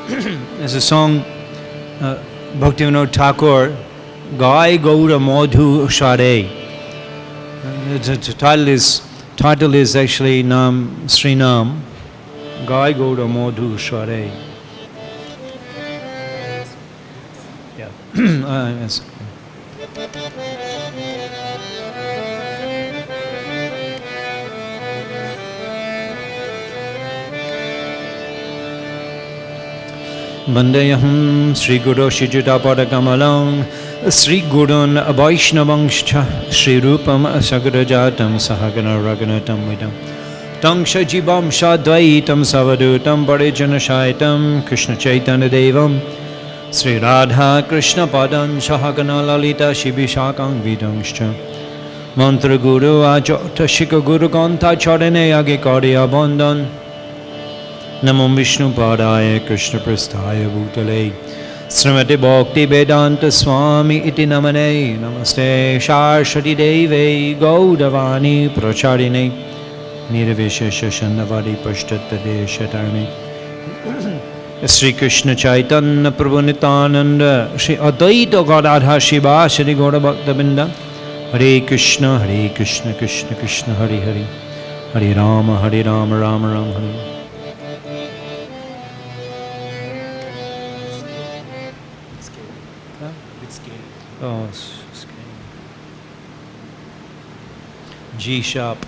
There's a song, Bhaktivinoda Thakur, Gai Gaura Madhu Share. The title is actually Nam Sri Nam, Gai Gaura Madhu Share. Yeah. Yes. Vandayaham Sri Guru Shijitapada Kamalang Sri Gurun Vaishnavangscha Sri Rupam Sagarajatam Sahagana Raganatam Vidam Tangsha Jibam Shadvaitam Savadutam Parijana Shaitam Krishna Chaitanya Devam Sri Radha Krishna Padan Sahagana Lalita Shibishakang Vidangscha Mantra Guru Ajota Shika Guru Ganta Charane Age Karya Bandhan Namo Vishnu Padaya Krishna Prasthaya Bhutale Srimati Bhakti Vedanta Swami Iti Namane Namaste Saraswati Deve Gaudavani Pracharine Nirvishesha Shandavadi Pashtattade Shatarne Sri Krishna Chaitanya Prabhu Nityananda Sri Advaita Gadadhar Shiva Sri Gaura Bhaktabinda Hare Krishna Krishna Krishna Hare Hare Hare Rama Rama Rama Hare Oh, G sharp.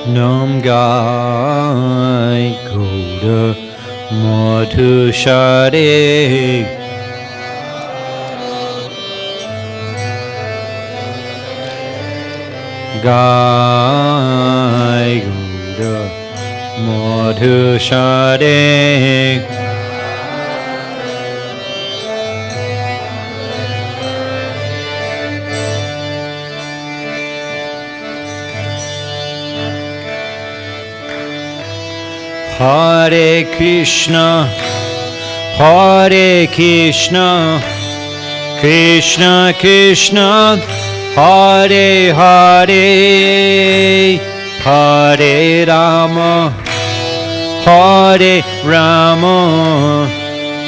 Nam Gai Gaura Madhu Share Gai Gaura Madhu Share Hare Krishna Krishna Krishna Hare Hare Hare Rama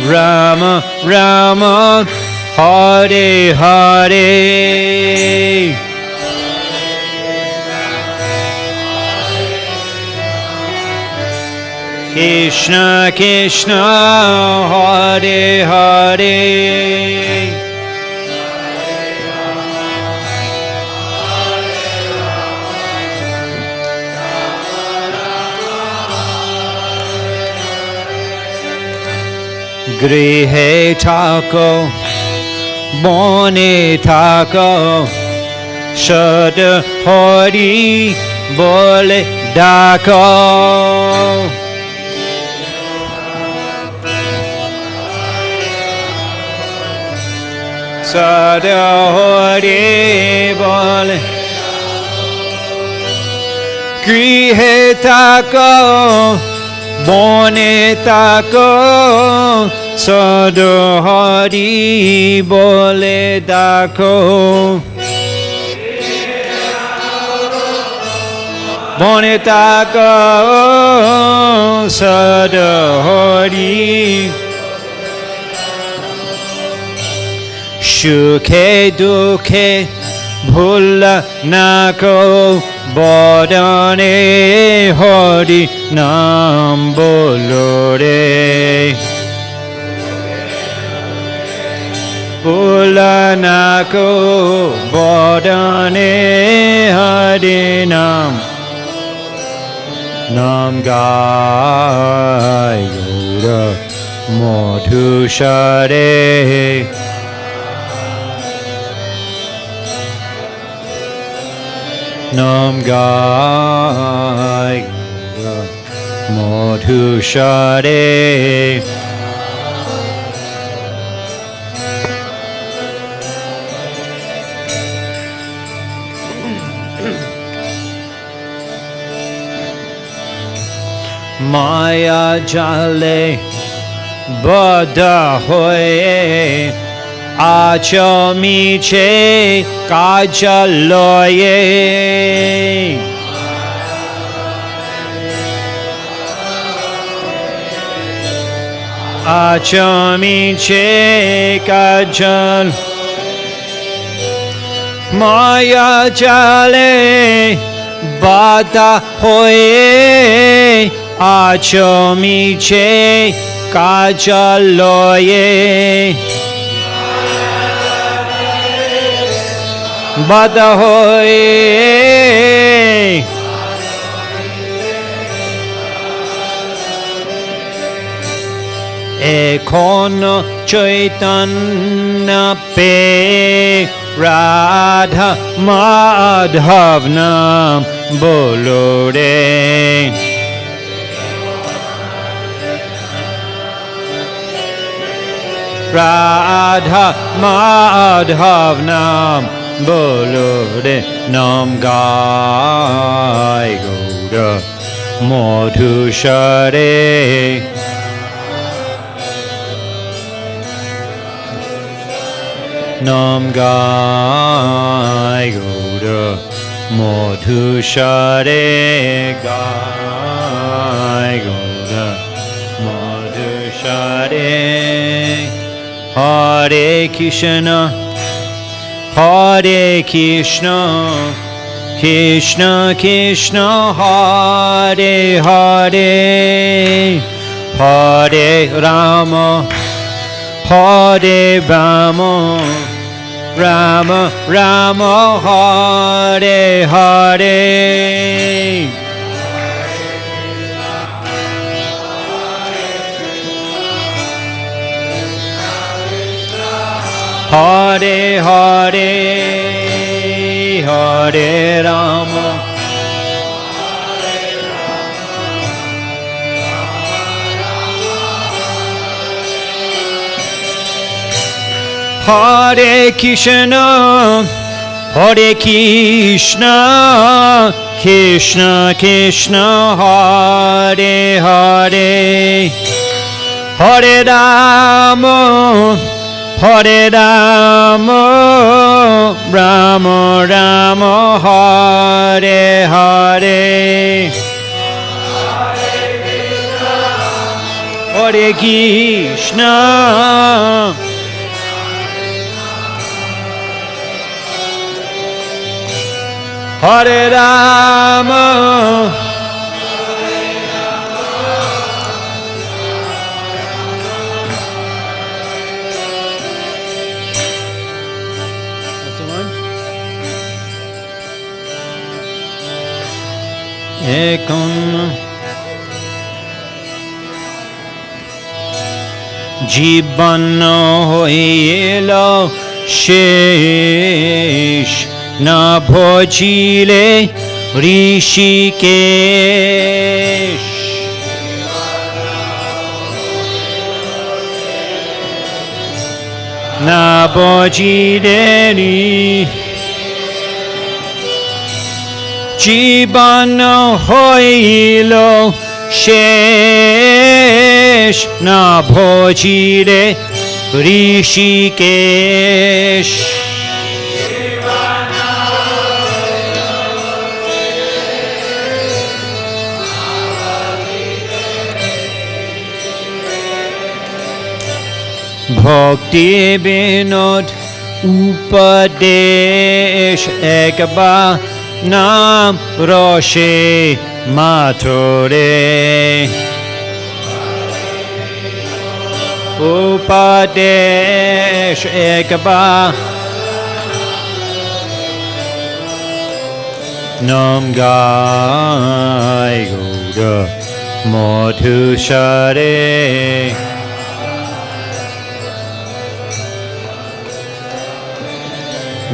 Rama Rama Hare Hare Krishna Krishna Hare Hare Grihe Thako Bone Thako Shad Hari Bole Dako Sada Hari Bole Grihe Thako Bone Thako Sada Hari Bole Dako Bone Thako Sada Hari Sukhe dukhe bhula nako bodane Hari nam bolo re bhula nako bodane Hari nam Nam Gai Gaura Madhu Share Nam Gai Gaura Madhu Share Maya jale bada hoye achamiche kajaloye achamiche kajal Maya jale bada hoye achamiche kajaloye bada hoye ekono chaitanya pe Radha Madhav Nam bolo re Radha Madhav Nam bolo re Nam gai Gaura Madhushare Nam gai Gaura Madhushare gai Gaura Madhushare Hare Krishna Hare Krishna Krishna Krishna Hare Hare Hare Rama Hare Rama Rama Rama Hare Hare Hare Hare Hare Rama Hare Krishna Hare Krishna Krishna Krishna Hare Hare Hare Rama Hare Rama Rama Rama Hare Hare Hare Krishna Hare Rama Ekon Jiban hoilo shesh na bhojile Rishikesh na bhojile Jiban hoilo shesh na bhojile Rishikesh Bhakti Vinod Upadesh Ekaba Nam Roshi Mathore Upadesh Ekaba Nam Gai Gaura Madhushare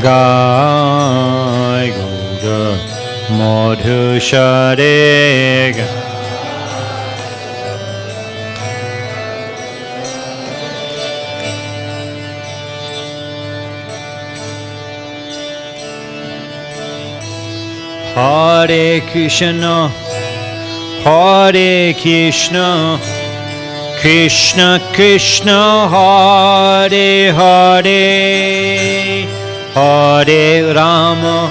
Gai Gaura Madhushare Hare Krishna Hare Krishna, Krishna Krishna, Hare Hare, Hare Rama,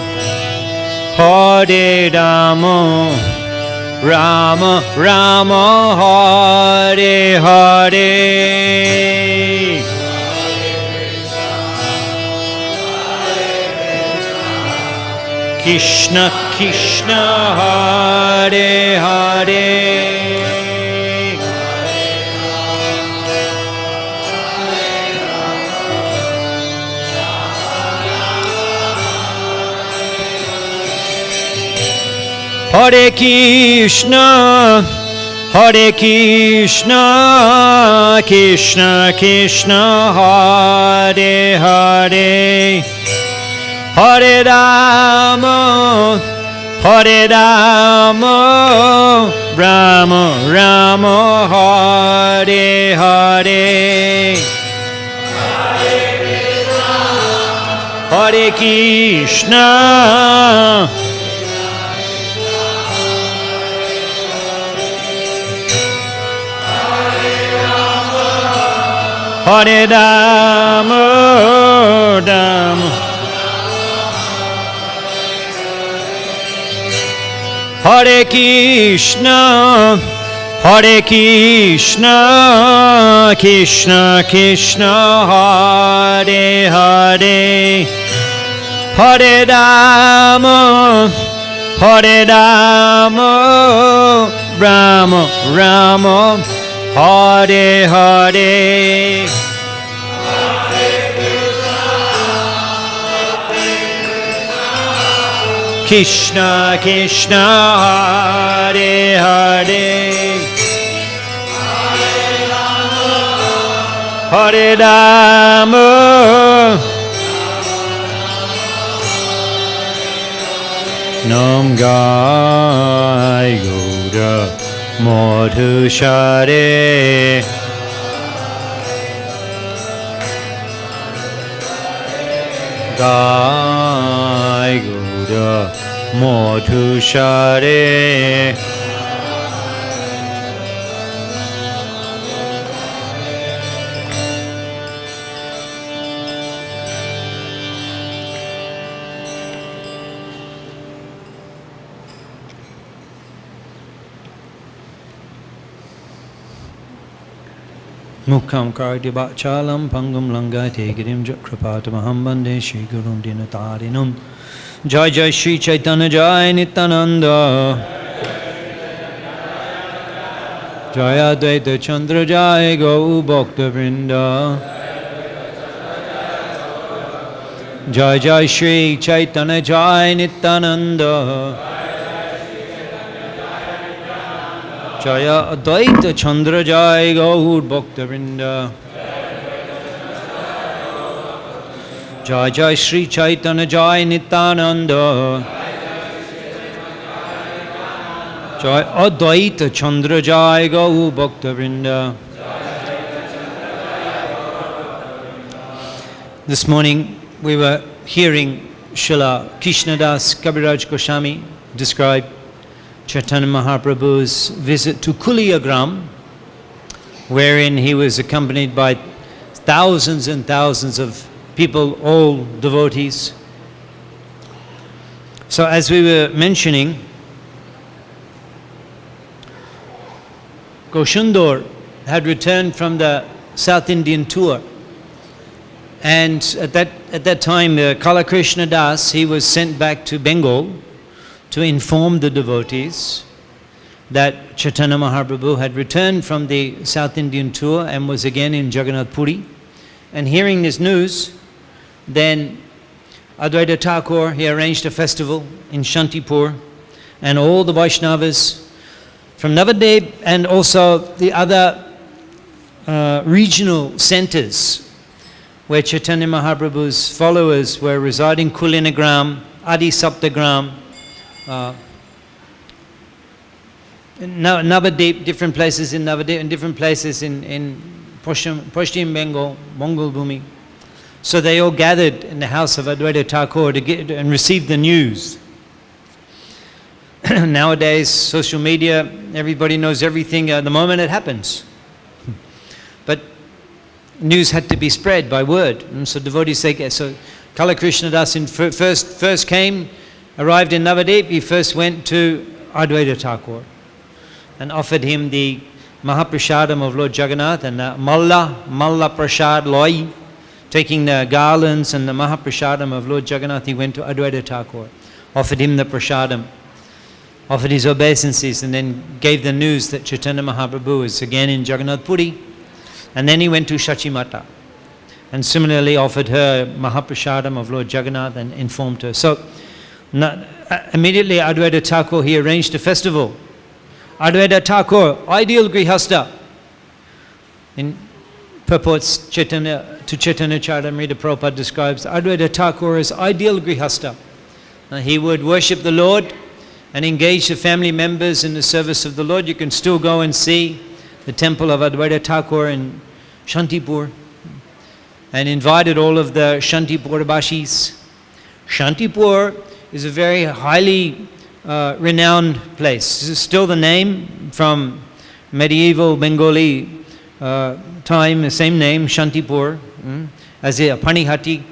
Hare Rama, Rama Rama, Hare Hare. Krishna Krishna, Hare Hare, Hare Krishna, Hare Krishna, Krishna Krishna, Hare Hare, Hare Rama, Hare Rama, Rama Rama, Hare Hare, Hare Krishna, Hare Rama, Rama, Hare Krishna, Hare Krishna, Krishna Krishna, Hare Hare, Hare Rama, Hare Rama, Rama Rama, Hare Hare, Krishna Krishna, Hare Hare, Hare Rama, Nam Gai Gaura Madhushare, Gai Gaura Madhushare, Mukham karti bhachalam pangam langate girim jakrapatamaham bande Shri Gurum Dinatarinam. Jai Jai Shri Chaitanya Jai Nityananda, Jai Advaita Chandra Jai Gau Bhakta Vrinda, Jai Jai Shri Chaitanya Jai Nityananda, Jaya Advaita Chandra Jai Gaur Bhakta Vrinda, Jai Jai Shri Chaitanya Jai Nityananda, Jai Advaita Chandra Jai Gaur Bhakta Vrinda. This morning we were hearing Srila Krishnadas Kaviraj Goswami describe Chaitanya Mahaprabhu's visit to Kuliyagram, wherein he was accompanied by thousands and thousands of people, all devotees. So as we were mentioning, Goshundor had returned from the South Indian tour, and at that time Kala Krishna Das, he was sent back to Bengal to inform the devotees that Chaitanya Mahaprabhu had returned from the South Indian tour and was again in Jagannath Puri. And hearing this news, then Advaita Thakur, he arranged a festival in Shantipur, and all the Vaishnavas from Navadvip and also the other regional centers where Chaitanya Mahaprabhu's followers were residing, Kulinagram, Adi Saptagram, Navadvip, different places in Navadvip and different places in Paschim Bengal, Mongol Bhumi. So they all gathered in the house of Advaita Thakur to get and receive the news. nowadays, social media, everybody knows everything the moment it happens. But news had to be spread by word. And so devotees say, so Kala Krishna Das first came, arrived in Navadip, he first went to Advaita Thakur and offered him the Mahaprasadam of Lord Jagannath and Malla Prasad Loi, taking the garlands and the Mahaprasadam of Lord Jagannath, he went to Advaita Thakur, offered him the prasadam, offered his obeisances, and then gave the news that Chaitanya Mahaprabhu is again in Jagannath Puri. And then he went to Shachimata and similarly offered her Mahaprasadam of Lord Jagannath and informed her. So immediately Advaita Thakur, he arranged a festival. Advaita Thakur, ideal Grihastha. In purports to Chaitanya Charitamrita, Prabhupada describes Advaita Thakur as ideal Grihastha. He would worship the Lord and engage the family members in the service of the Lord. You can still go and see the temple of Advaita Thakur in Shantipur, and invited all of the Shantipur Bashis. Shantipur is a very highly renowned place. This is still the name from medieval Bengali time, the same name, Shantipur, as a Panihati.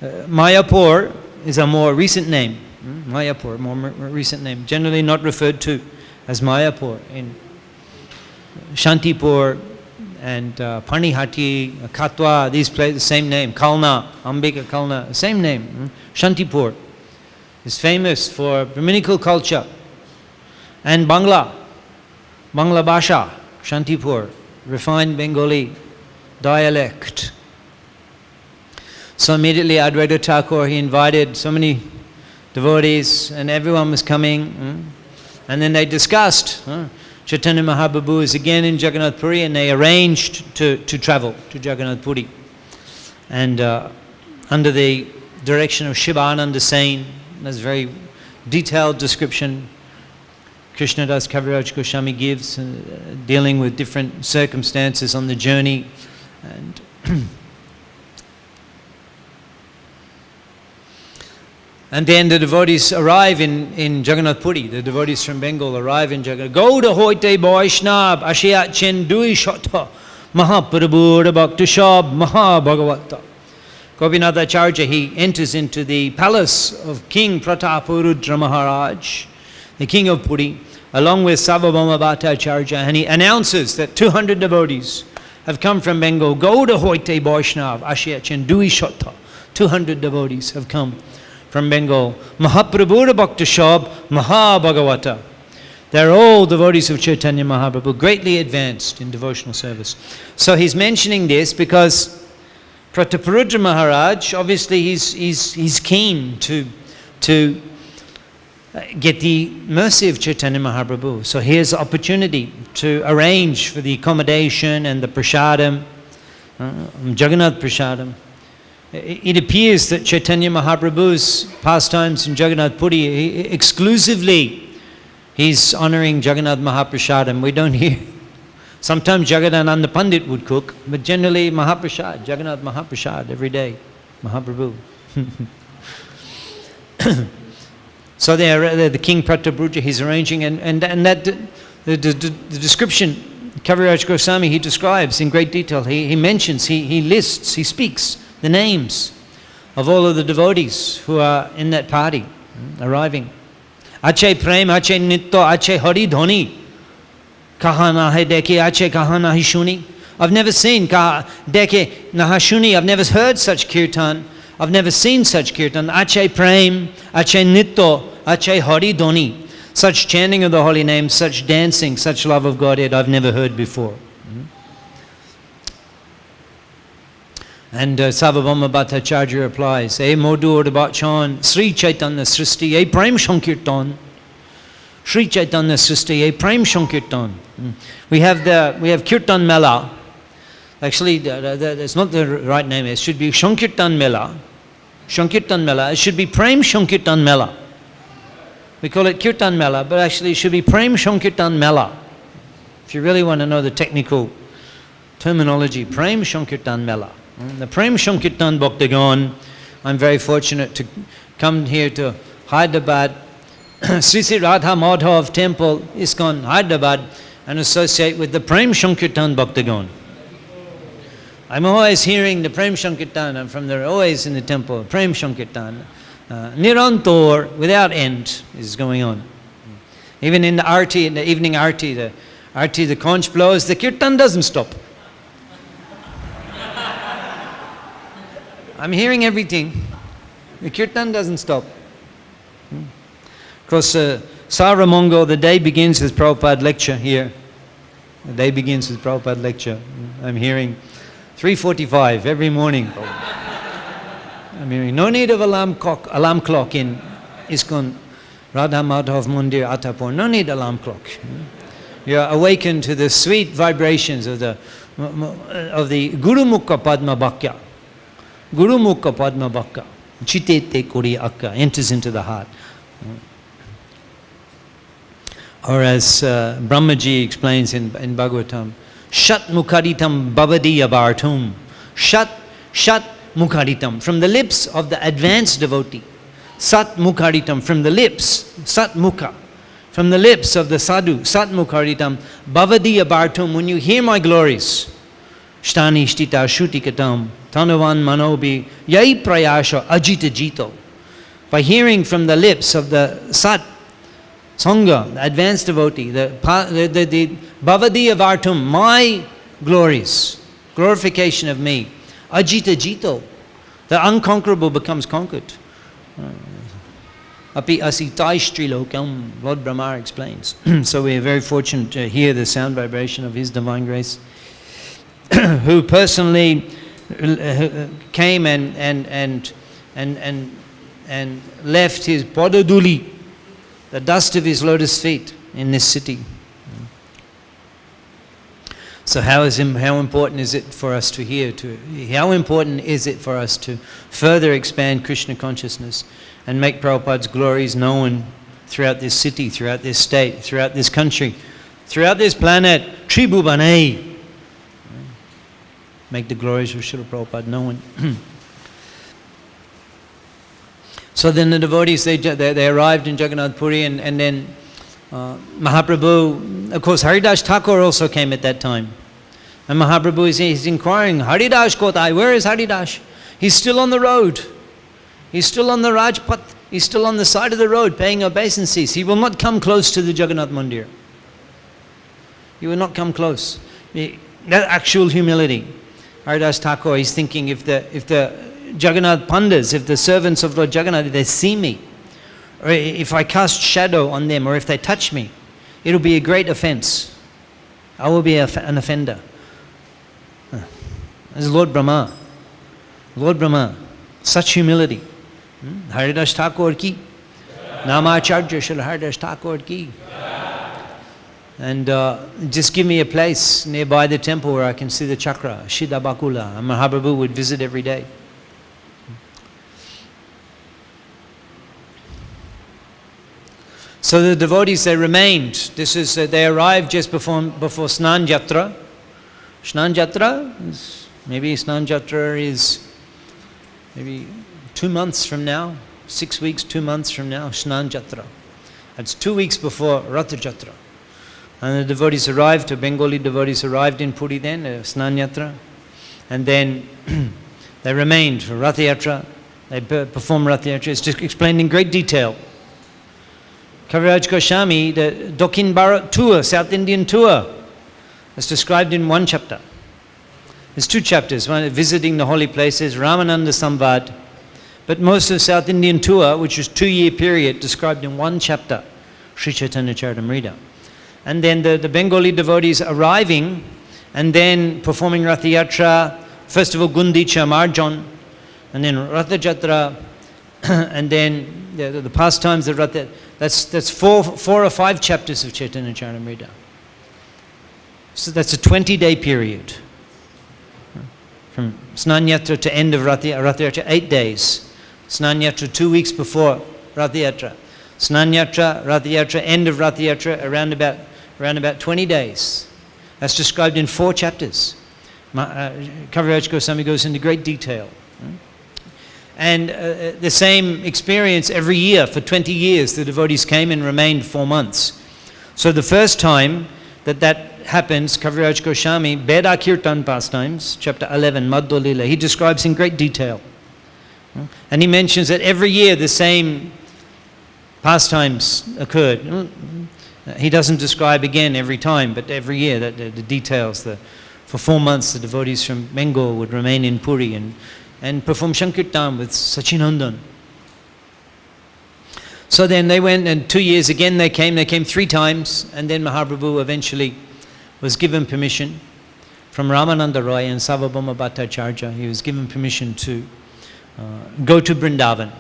Mayapur is a more recent name. Mayapur, more recent name, generally not referred to as Mayapur. In Shantipur and Panihati, Katwa, these places, the same name. Kalna, Ambika Kalna, same name. Shantipur is famous for Brahminical culture. And Bangla Bhasha, Shantipur, refined Bengali dialect. So immediately Advaita Thakur, he invited so many devotees and everyone was coming. And then they discussed, Chaitanya Mahaprabhu is again in Jagannath Puri, and they arranged to travel to Jagannath Puri. And under the direction of Shivananda Sain, there's a very detailed description Krishna Das Kaviraj Goswami gives, dealing with different circumstances on the journey. And then the devotees arrive in Jagannath Puri. The devotees from Bengal arrive in Jagannath. Gauda hoite Vaishnab Ashiyat Chen Dui Shota Mahaprabhu Bhakti Shab Mahabhagavata. Gopinath Acharya, he enters into the palace of King Pratapurudra Maharaj, the king of Puri, along with Sarvabhauma Bhattacharya, and he announces that 200 devotees have come from Bengal. Gauda hoite Vaishnav Ashiyat Chen Dui Shota. 200 devotees have come from Bengal. Mahaprabhu Bhakti Shab Mahabhagavata. They're all devotees of Chaitanya Mahaprabhu, greatly advanced in devotional service. So he's mentioning this because Prataparudra Maharaj, obviously he's keen to get the mercy of Chaitanya Mahaprabhu. So here's the opportunity to arrange for the accommodation and the prasadam, Jagannath prasadam. It appears that Chaitanya Mahaprabhu's pastimes in Jagannath Puri, exclusively he's honoring Jagannath Mahaprasadam. We don't hear. Sometimes Jagadananda Pandit would cook, but generally Mahaprasad, Jagannath Mahaprasad every day, Mahaprabhu. So the King Prataparudra, he's arranging, and that the description, Kaviraj Goswami, he describes in great detail. He mentions, he lists, he speaks the names of all of the devotees who are in that party, arriving. Ache Prem, Ache Nitto, Ache Hari Dhoni. Kaha nahe deke, Ache kaha nahi shuni. I've never seen kaha deke naha shuni. I've never heard such kirtan. I've never seen such kirtan. Ache Prem, Ache Nitto, Ache Hari Dhoni. Such chanting of the holy name, such dancing, such love of Godhead I've never heard before. And Sarvabhauma Bhattacharya replies, E Modu Bhachan, Sri Chaitanya Sristi, E Prem Shankirtan. Sri Chaitanya Sristi, E Prem Shankirtan. We have Kirtan Mela. Actually, that's not the right name. It should be Shankirtan Mela. Shankirtan Mela. It should be Prem Shankirtan Mela. We call it Kirtan Mela, but actually it should be Prem Shankirtan Mela. If you really want to know the technical terminology, Prem Shankirtan Mela. The Prem Shankirtan Bhaktagan, I'm very fortunate to come here to Hyderabad Sri Sri Radha Madhav Temple, ISKCON, Hyderabad, and associate with the Prem Sankirtan Bhaktagon. I'm always hearing the Prem Sankirtan. I'm from there, always in the temple. Prem Sankirtan, Nirantor, without end, is going on. Even in the arti, in the evening arti, the conch blows, the kirtan doesn't stop. I'm hearing everything. The kirtan doesn't stop. Of course, Saramongo, the day begins with Prabhupada lecture here. The day begins with Prabhupada lecture. I'm hearing 3:45 every morning. I'm hearing no need of alarm clock in ISKCON Radha Madhav Mandir Attapur. No need alarm clock. You're awakened to the sweet vibrations of the Guru Mukha Padma Bhakya. Guru Mukha Padma Bhakya. Chitete Kuri Akka enters into the heart. Or as Brahmaji explains in Bhagavatam, Shat Mukharitam Bhavadiya Bhartum. Shat Mukharitam. From the lips of the advanced devotee. Sat Mukharitam. From the lips. Sat Mukha. From the lips of the sadhu. Sat Mukharitam. Bhavadiya Bhartum. When you hear my glories. Shtani Shtita Shutikatam. Tanavan Manobi. Yai Prayasha Ajita Jito. By hearing from the lips of the Sat Sangha, the advanced devotee, the Bhavadiya Vartum, my glories, glorification of me. Ajita Jito, the unconquerable becomes conquered. Api asitaishtri lokam, Lord Brahma explains. So we are very fortunate to hear the sound vibration of His Divine Grace, who personally came and left his Padaduli, the dust of his lotus feet, in this city. So how important is it for us to hear? How important is it for us to further expand Krishna consciousness and make Prabhupada's glories known throughout this city, throughout this state, throughout this country, throughout this planet, Tribhuvanai. Make the glories of Srila Prabhupada known. So then the devotees, they arrived in Jagannath Puri, and then Mahaprabhu, of course Haridas Thakur also came at that time. And Mahaprabhu is inquiring, Haridas Kotai, where is Haridas? He's still on the road. He's still on the Rajpath. He's still on the side of the road paying obeisances. He will not come close to the Jagannath Mandir. He will not come close. That actual humility. Haridas Thakur is thinking, if the Jagannath Pandas, if the servants of Lord Jagannath, if they see me, or if I cast shadow on them, or if they touch me, it will be a great offense. I will be an offender. This is Lord Brahma. Lord Brahma. Such humility. Haridas Thakur ki. Namacharya Shri Haridas Thakur ki. And just give me a place nearby the temple where I can see the chakra, Shida Bakula. And Mahaprabhu would visit every day. So the devotees, they remained. They arrived just before Snan Jatra. Snan Jatra is maybe 2 months from now, 6 weeks, 2 months from now, Snan Jatra. That's 2 weeks before Ratha Jatra. And the devotees arrived, the Bengali devotees arrived in Puri then, Snan Jatra. And then they remained for Ratha Yatra. They performed Ratha Yatra. It's just explained in great detail. Kaviraj Goswami, the Dokhin Bharat tour, South Indian tour, is described in one chapter. There's 2 chapters, one visiting the holy places, Ramananda Samvad, but most of the South Indian tour, which was 2-year period, described in one chapter, Sri Chaitanya Charitamrita. And then the Bengali devotees arriving and then performing Ratha Yatra, first of all Gundicha Marjan, and then Ratha Jatra, and then the pastimes of Ratha. That's 4 or 5 chapters of Chaitanya Charitamrita. So that's a 20-day period. From Snan Yatra to end of Ratha Yatra, 8 days. Snan Yatra 2 weeks before Ratha Yatra. Snan Yatra, Ratha Yatra, end of Ratha Yatra, around about 20 days. That's described in 4 chapters. Kaviraj Goswami goes into great detail. And the same experience every year for 20 years. The devotees came and remained 4 months. So the first time that happens, Kaviraj Goswami, Beda Kirtan pastimes, chapter 11, Madhya Lila, he describes in great detail. And he mentions that every year the same pastimes occurred. He doesn't describe again every time, but every year that the details. For 4 months the devotees from Bengal would remain in Puri and perform Sankirtan with Sachinandan. So then they went, and 2 years again they came 3 times, and then Mahaprabhu eventually was given permission from Ramananda Roy and Sarvabhauma Bhattacharya. He was given permission to go to Vrindavan.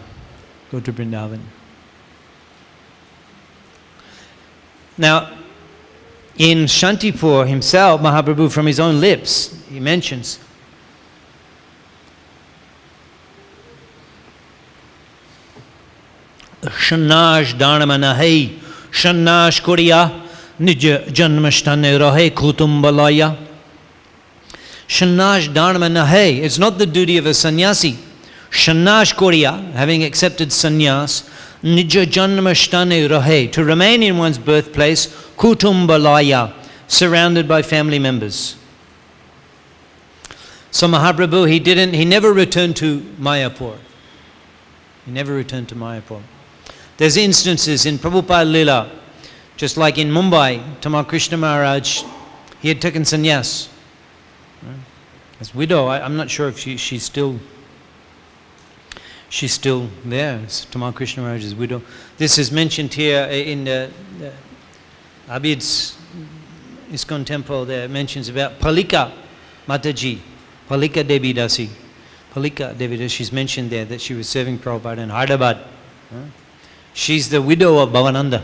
Now, in Shantipur himself, Mahaprabhu, from his own lips, he mentions, Shannaj Dharmanahai, Shannaj Kuriya, Nija Janmashtane Rahe Kutumbalaya. Shannaj Dharmanahai, it's not the duty of a sannyasi. Shannaj Kuriya, having accepted sannyas, Nija Janmashtane Rahe, to remain in one's birthplace, Kutumbalaya, surrounded by family members. So Mahaprabhu, he never returned to Mayapur. There's instances in Prabhupada Lila, just like in Mumbai, Tamar Krishna Maharaj, he had taken sannyas. His widow, I'm not sure if she's still there, Tamar Krishna Maharaj's widow. This is mentioned here in Abid's ISKCON temple. There mentions about Palika Mataji, Palika Devi Dasi. Palika Devi Dasi, she's mentioned there that she was serving Prabhupada in Hyderabad. She's the widow of Bhavananda.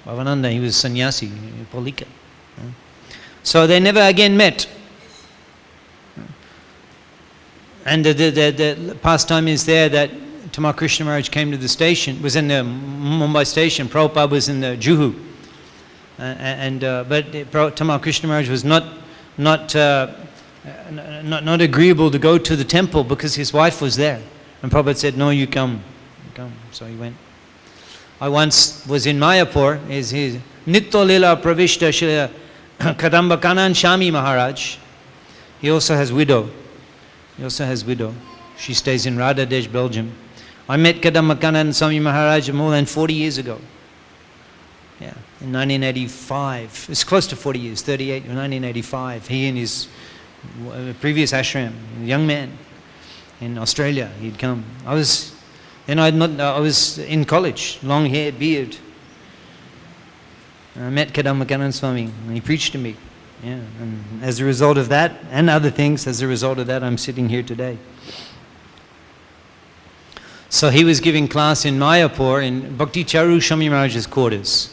Bhavananda, he was sannyasi, Palika. So they never again met. And the pastime is there that Tamar Krishna Maharaj came to the station, was in the Mumbai station, Prabhupada was in the Juhu. But Tamar Krishna Maharaj was not agreeable to go to the temple because his wife was there. And Prabhupada said, no, you come. So he went. I once was in Mayapur, is his Nitya Lila Pravishta Shila Kadamba Kanan Shami Maharaj. He also has widow. She stays in Radhadesh, Belgium. I met Kadamba Kanan Swami Maharaj more than 40 years ago. Yeah, in 1985. It's close to 40 years, 38, 1985. He and his previous ashram, a young man in Australia, he'd come. I was in college, long hair, beard. And I met Kadamba Kanan Swami, and he preached to me. Yeah, and as a result of that, and other things, I'm sitting here today. So he was giving class in Mayapur in Bhakti Charu Shami Maharaj's quarters.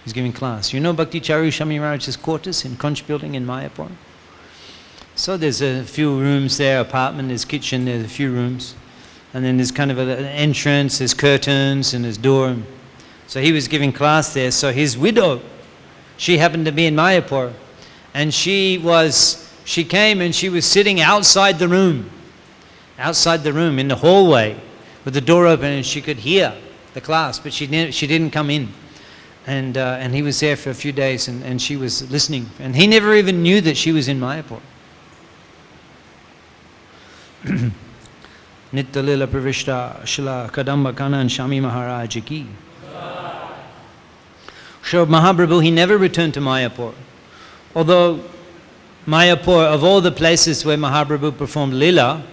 He's giving class. You know Bhakti Charu Shami Maharaj's quarters in Conch building in Mayapur? So there's a few rooms there, apartment, there's kitchen, there's a few rooms. And then there's kind of an entrance, there's curtains and there's door. So he was giving class there. So his widow, she happened to be in Mayapur. And she came and she was sitting outside the room in the hallway with the door open, and she could hear the class, but she didn't come in. And he was there for a few days, and she was listening. And he never even knew that she was in Mayapur. Nitya Lila Pravishta Shila Kadamba Kanan Shami Maharaj Ki. So Mahaprabhu, he never returned to Mayapur. Although Mayapur, of all the places where Mahaprabhu performed Lila,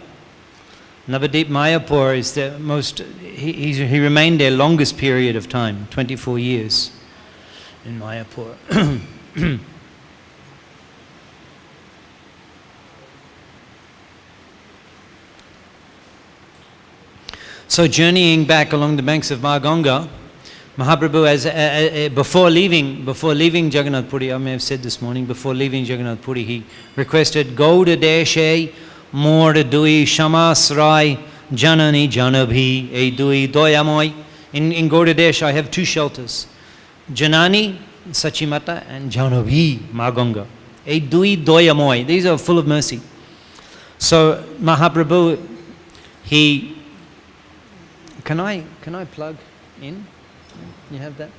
Navadip Mayapur is the most, he remained there longest period of time, 24 years in Mayapur. So journeying back along the banks of Ganga, Mahaprabhu, before leaving Jagannath Puri, I may have said this morning, before leaving Jagannath Puri, he requested, Gauda Deshe, Mor Dui Shamasrai, Janani Janabhi, E Dui Doyamoy. In Gauda Desh, I have 2 shelters, Janani, Sachimata, and Janabhi, Ganga. E Dui Doyamoy. These are full of mercy. So Mahaprabhu, he Can I plug in? You have that?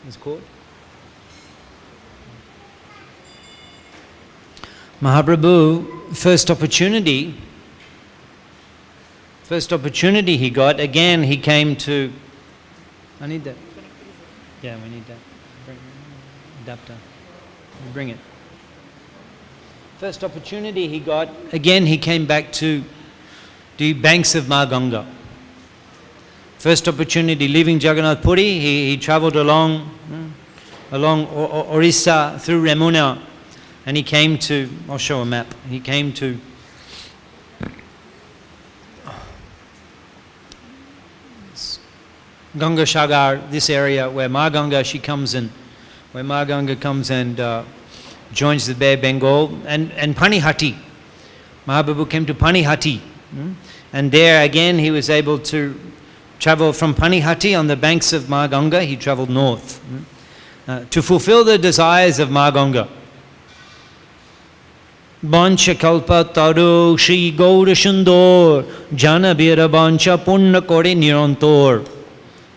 This cord? Mahaprabhu, first opportunity he got, again he came to, I need that. Yeah, we need that. Bring adapter. Bring it. First opportunity he got, again he came back to the banks of Ma Ganga. First opportunity, leaving Jagannath Puri, he travelled along Orissa through Remuna, and he came to, I'll show a map, he came to Ganga Sagar, this area where Ma Ganga comes and joins the Bay of Bengal, and Panihati. Mahaprabhu came to Panihati, and there again he was able to travel from Panihati on the banks of Ma Ganga. He travelled north to fulfill the desires of Ma Ganga. Bancha kalpa taru Shri Gaura Shundor Jana Bira Bancha Punna Kore Nirantor.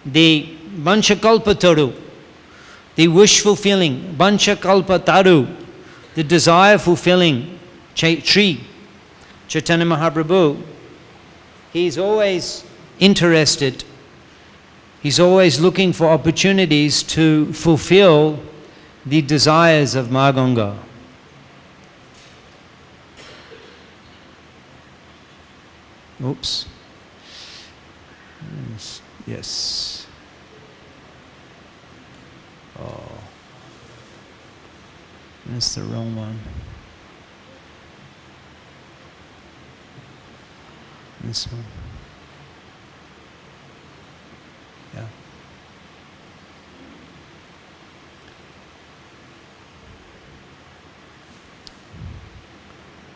The Bancha kalpa taru, the wish fulfilling, Bancha kalpa taru, the desire fulfilling tree, Chaitanya Mahaprabhu, he's always interested, he's always looking for opportunities to fulfill the desires of Ma Ganga. Oops. Yes. Oh. That's the wrong one. This one. Yeah.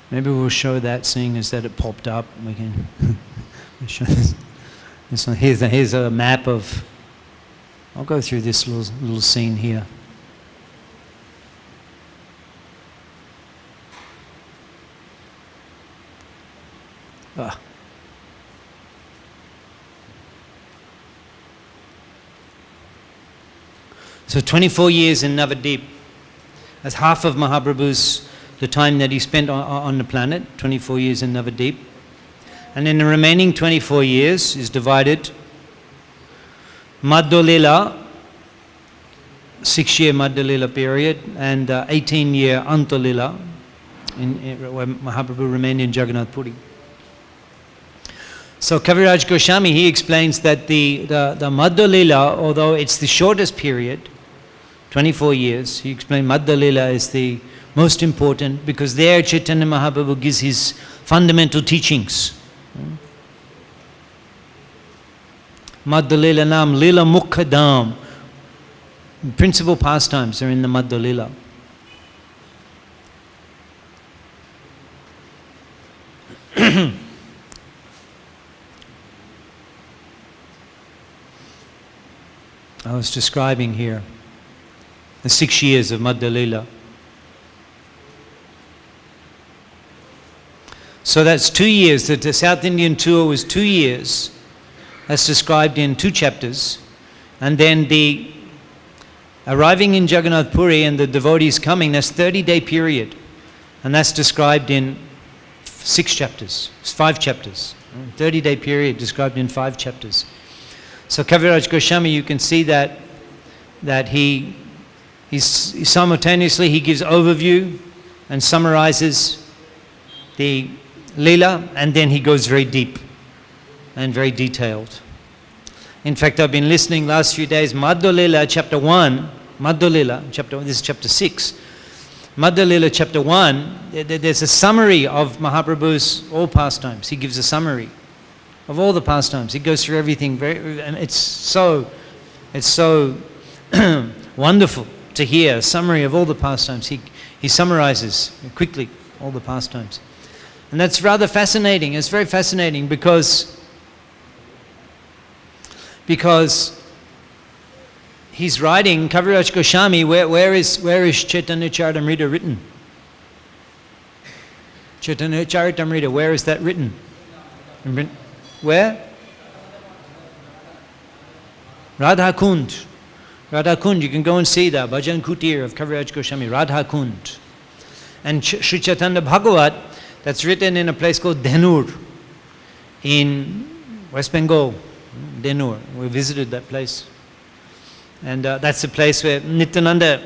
Maybe we'll show that, seeing as that it popped up. We can show this one. Here's a map of. I'll go through this little scene here. So 24 years in Navadip. That's half of Mahaprabhu's, the time that he spent on the planet, 24 years in Navadip. And then the remaining 24 years is divided. Madhya-lila, 6-year Madhya-lila period, and 18-year Anta-lila, where Mahaprabhu remained in Jagannath Puri. So Kaviraj Goswami, he explains that the Madhya-lila, although it's the shortest period, 24 years, he explained Madhya-lila is the most important, because there Chaitanya Mahaprabhu gives his fundamental teachings. Madhya-lila Nam Lila Mukha Dham. Principal pastimes are in the Madhya-lila. I was describing here the 6 years of Madhya-lila. So that's 2 years. The South Indian tour was 2 years. That's described in 2 chapters. And then the arriving in Jagannath Puri and the devotees coming, that's 30-day period. And that's described in 6 chapters. It's 5 chapters. 30-day period described in 5 chapters. So Kaviraj Goswami, you can see that he simultaneously he gives overview and summarizes the Leela, and then he goes very deep and very detailed. In fact, I've been listening last few days, Madhya-lila chapter 1, Madhya-lila chapter 1, this is chapter 6. Madhya-lila chapter 1, there's a summary of Mahaprabhu's all pastimes. He gives a summary of all the pastimes. He goes through everything, and it's so wonderful to hear a summary of all the pastimes. He summarizes quickly all the pastimes. And that's rather fascinating. It's very fascinating because he's writing, Kaviraj Goswami, where is Chaitanya Charitamrita written? Chaitanya Charitamrita, where is that written? Where? Radha Kund. Radha Kund, you can go and see the Bhajan Kutir of Kaviraj Goswami, Radha Kund. And Sri Chaitanya Bhagavat, that's written in a place called Dhenur in West Bengal. Dhenur, we visited that place. And that's the place where Nityananda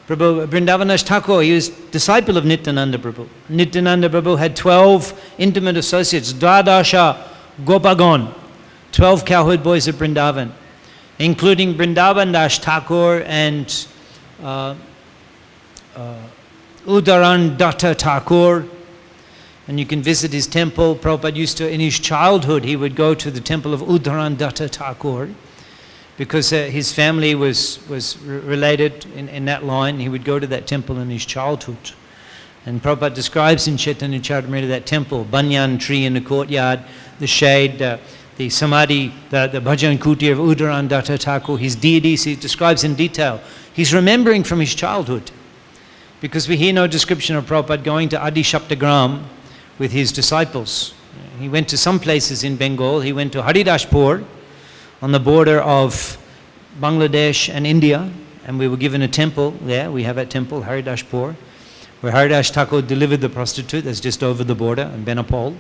Prabhu, Vrindavanash Thakur, he was disciple of Nityananda Prabhu. Nityananda Prabhu had 12 intimate associates, Dwadasha Gopagon, 12 cowherd boys of Vrindavan, including Vrindavan Das Thakur and Udaran Datta Thakur. And you can visit his temple. Prabhupada used to, in his childhood, he would go to the temple of Udaran Datta Thakur because his family was related in that line. He would go to that temple in his childhood. And Prabhupada describes in Chaitanya Charitamrita that temple, banyan tree in the courtyard, the shade, the samadhi, the bhajan kuti of Udaran Datta Thakur, his deities, he describes in detail. He's remembering from his childhood, because we hear no description of Prabhupada going to Adi Shaptagram with his disciples. He went to some places in Bengal. He went to Haridashpur on the border of Bangladesh and India, and we were given a temple there. We have a temple, Haridashpur, where Haridas Thakur delivered the prostitute. That's just over the border in Benapole.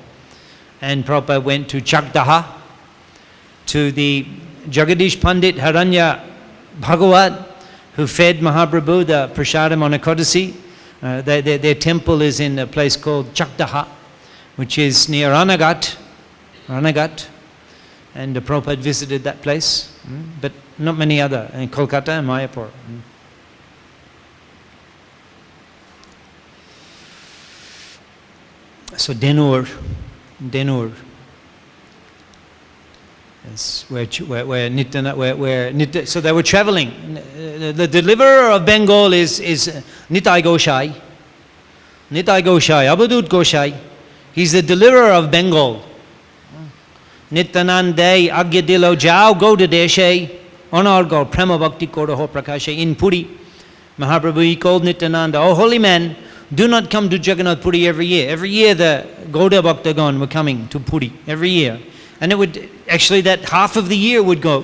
And Prabhupada went to Chakdaha, to the Jagadish Pandit Haranya Bhagavat, who fed Mahaprabhu the prasadam on Ekadasi. Their temple is in a place called Chakdaha, which is near Ranagat. And Prabhupada visited that place, but not many other, in Kolkata and Mayapur. So Dhenur is where Nitya, so they were traveling. The deliverer of Bengal is Nitai Goshai, Abadut Goshai. He's the deliverer of Bengal. Nityanande Agya Dilo Jao go to Deshe, honor God, Prema Bhakti Kodaho Prakashe in Puri. Mahaprabhu, he called Nityananda, oh holy man, do not come to Jagannath Puri every year. Every year the Gauda Bhaktagon were coming to Puri, every year. And it would, actually that half of the year would go.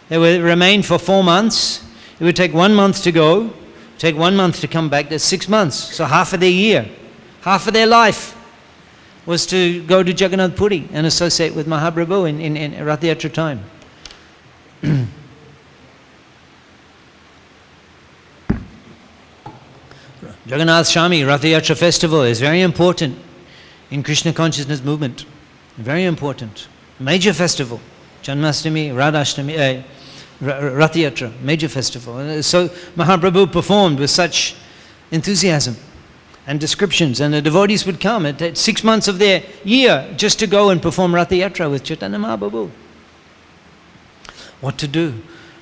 They would remain for 4 months. It would take 1 month to go, take 1 month to come back. That's 6 months. So half of their year, half of their life was to go to Jagannath Puri and associate with Mahaprabhu in Rath Yatra time. Jagannath Shami Rath Yatra festival is very important in Krishna consciousness movement. Very important. Major festival. Janmashtami, Radhashtami, Rath Yatra, major festival. So Mahaprabhu performed with such enthusiasm and descriptions, and the devotees would come at 6 months of their year just to go and perform Rath Yatra with Chaitanya Mahaprabhu. What to do?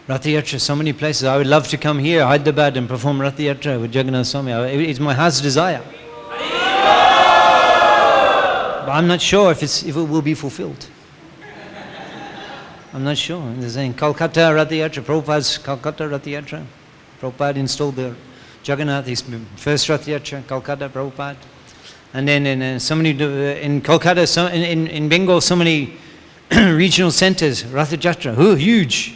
Rath Yatra, so many places. I would love to come here, Hyderabad, and perform Rath Yatra with Jagannath Swami. It's my heart's desire. But I'm not sure if it will be fulfilled. I'm not sure. They're saying Kolkata Rath Yatra, Prabhupada's Kolkata Rath Yatra. Prabhupada installed the Jagannath, his first Rath Yatra, Kolkata, Prabhupada. And then in Kolkata, in Bengal, so many regional centers, Rath Yatra, huge.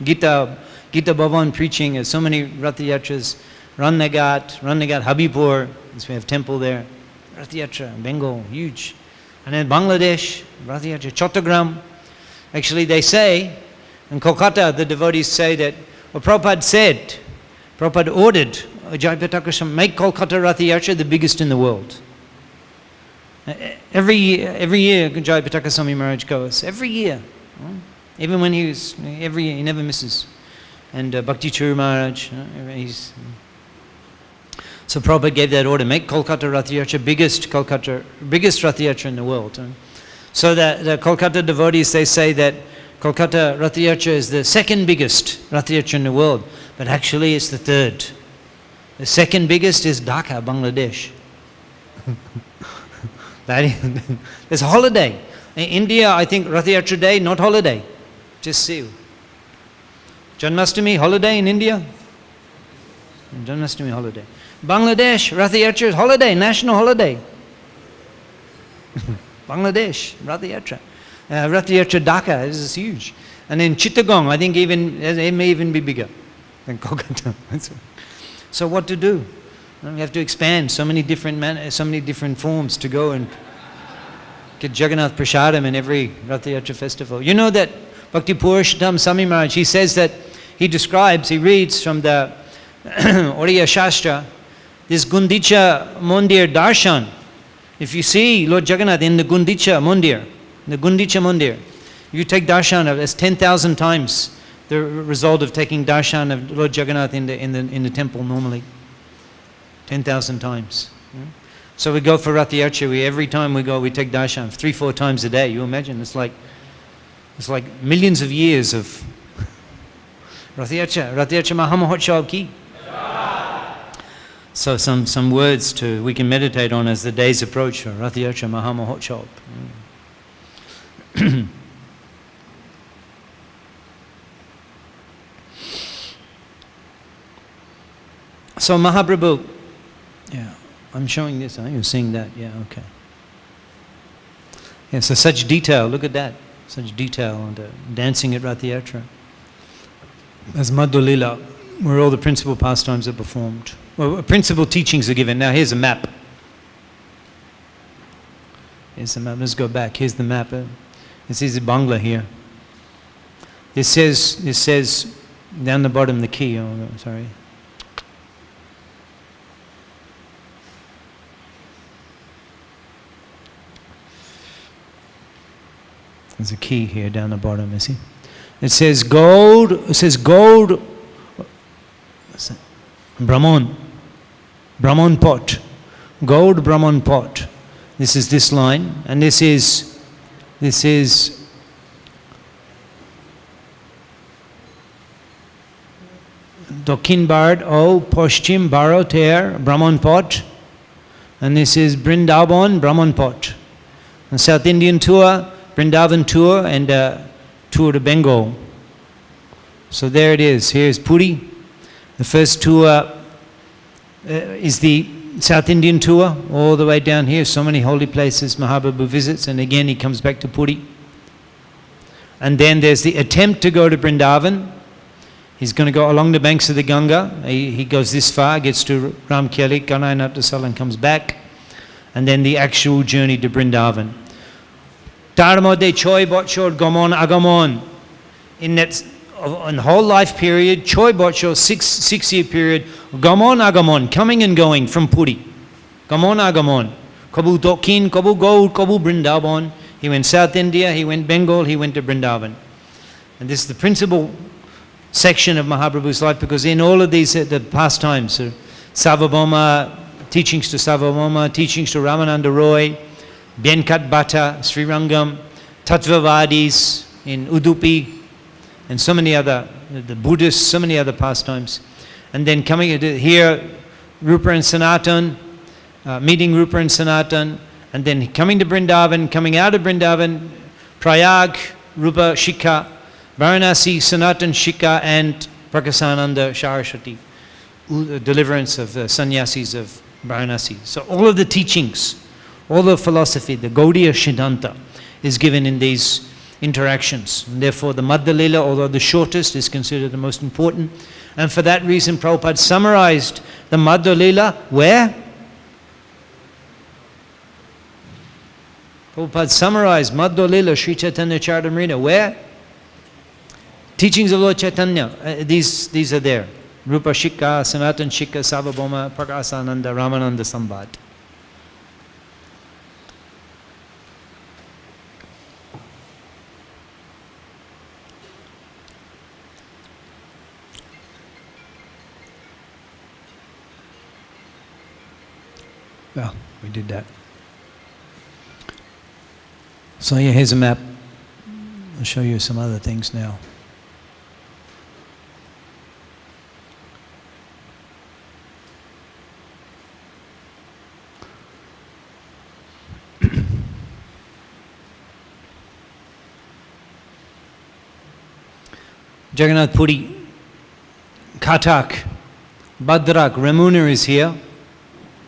Gita Bhavan preaching, so many Rath Yatras. Rannagat, Habibpur, we have temple there. Rath Yatra, Bengal, huge. And then Bangladesh, Rath Yatra, Chattogram. Actually, they say, in Kolkata, the devotees say that, well, Prabhupada ordered Jayapataka, make Kolkata Rath Yatra the biggest in the world. Every year Jayapataka Swami Maharaj goes. Every year. Even when every year, he never misses. And Bhakti Churu Maharaj, so Prabhupada gave that order, make Kolkata Rath Yatra biggest Rath Yatra in the world. So that the Kolkata devotees, they say that Kolkata Rath Yatra is the second biggest Rath Yatra in the world, but actually it's the third. The second biggest is Dhaka, Bangladesh. There's a holiday. In India, I think Rath Yatra Day, not holiday. Just see. Janmashtami, holiday in India? Janmashtami, holiday. Bangladesh, Rath Yatra is holiday, national holiday. Bangladesh, Rath Yatra. Rath Yatra Dhaka, this is huge. And then Chittagong, I think it may even be bigger than Kolkata. So what to do? We have to expand so many different forms to go and get Jagannath Prasadam in every Rath Yatra festival. You know that Bhakti Purushottam Swami Maharaj, he says that, he reads from the Oriya Shastra, this Gundicha Mandir Darshan. If you see Lord Jagannath in the Gundicha Mandir, you take darshan of that's 10,000 times the result of taking darshan of Lord Jagannath in the temple normally. 10,000 times. So we go for Rath Yatra, every time we go, we take darshan 3-4 times a day. You imagine, it's like millions of years of Rath Yatra Mahamahotsav ki. So some words we can meditate on as the days approach for Rath Yatra Mahamahotsav. So Mahaprabhu, yeah, I'm showing this, huh? You're seeing that, yeah, okay. Yeah, so such detail, look at that, such detail on the dancing at Rath Yatra. As Madhya Lila, where all the principal pastimes are performed. Well, principal teachings are given. Now here's a map. Here's the map, let's go back, here's the map. This is Bangla here. This says down the bottom the key, oh no, sorry. There's a key here down the bottom, you see? It says gold, Brahman pot, gold Brahman pot. This is this line, and this is Dokhin Bharat o Paschim Bharat Brahman pot, and this is Brindavan Brahman pot. And South Indian tour, Vrindavan tour, and tour to Bengal. So there it is. Here's Puri. The first tour is the South Indian tour, all the way down here. So many holy places Mahaprabhu visits, and again he comes back to Puri. And then there's the attempt to go to Vrindavan. He's going to go along the banks of the Ganga. He goes this far, gets to Ramkyali, Kanayanatasal, and comes back. And then the actual journey to Vrindavan. Tarmode Choi Botchor Gamon Agamon. In that whole life period, Choi Botchor, 6-year period, Gamon Agamon, coming and going from Puri. Gamon Agamon. Kabu Dokhin, Kabu Gaur, Kabu Vrindavan. He went South India, he went Bengal, he went to Vrindavan. And this is the principal section of Mahaprabhu's life, because in all of these, the pastimes, Sarvabhauma, teachings to Sarvabhauma, teachings to Ramananda Roy, Bhenkat Bhatta, Srirangam, Tattvavadis in Udupi, and so many other, the Buddhists, so many other pastimes. And then coming here, Rupa and Sanatan, meeting Rupa and Sanatan, and then coming to Vrindavan, coming out of Vrindavan, Prayag, Rupa, Shiksha, Varanasi, Sanatan, Shiksha, and Prakasananda, Saraswati, deliverance of the sannyasis of Varanasi. So all of the teachings, all the philosophy, the Gaudiya Siddhanta is given in these interactions. And therefore the Madhya Lila, although the shortest, is considered the most important. And for that reason Prabhupada summarized the Madhya Lila where? Prabhupada summarized Madhya Lila Sri Chaitanya Charitamrita where? Teachings of Lord Chaitanya, these are there. Rupa Shiksha, Sanatan Shiksha, Sarvabhauma, Prakasananda, Ramananda Sambad. Well, we did that. So yeah, here's a map. I'll show you some other things now. Jagannath Puri, Katak, Badrak, Ramuna is here.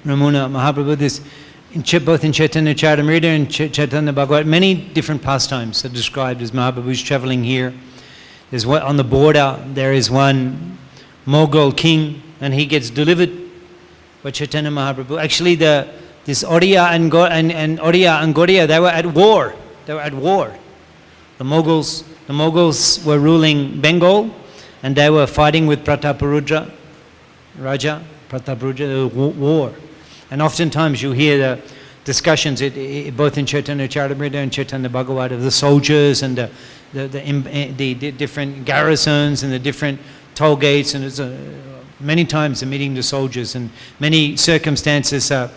Ramuna, Mahaprabhu, this, both in Chaitanya Charitamrita and Chaitanya Bhagavat, many different pastimes are described as Mahaprabhu's traveling here. There's one on the border. There is one Mughal king, and he gets delivered by Chaitanya Mahaprabhu. Actually, this Oriya and Oriya and Gaudiya, they were at war. They were at war. The Mughals were ruling Bengal, and they were fighting with Raja Prataparudra, war. And oftentimes you hear the discussions, both in Chaitanya Charitamrita and Chaitanya Bhagavad, of the soldiers and the different garrisons and the different toll gates, and it's many times the meeting the soldiers, and many circumstances are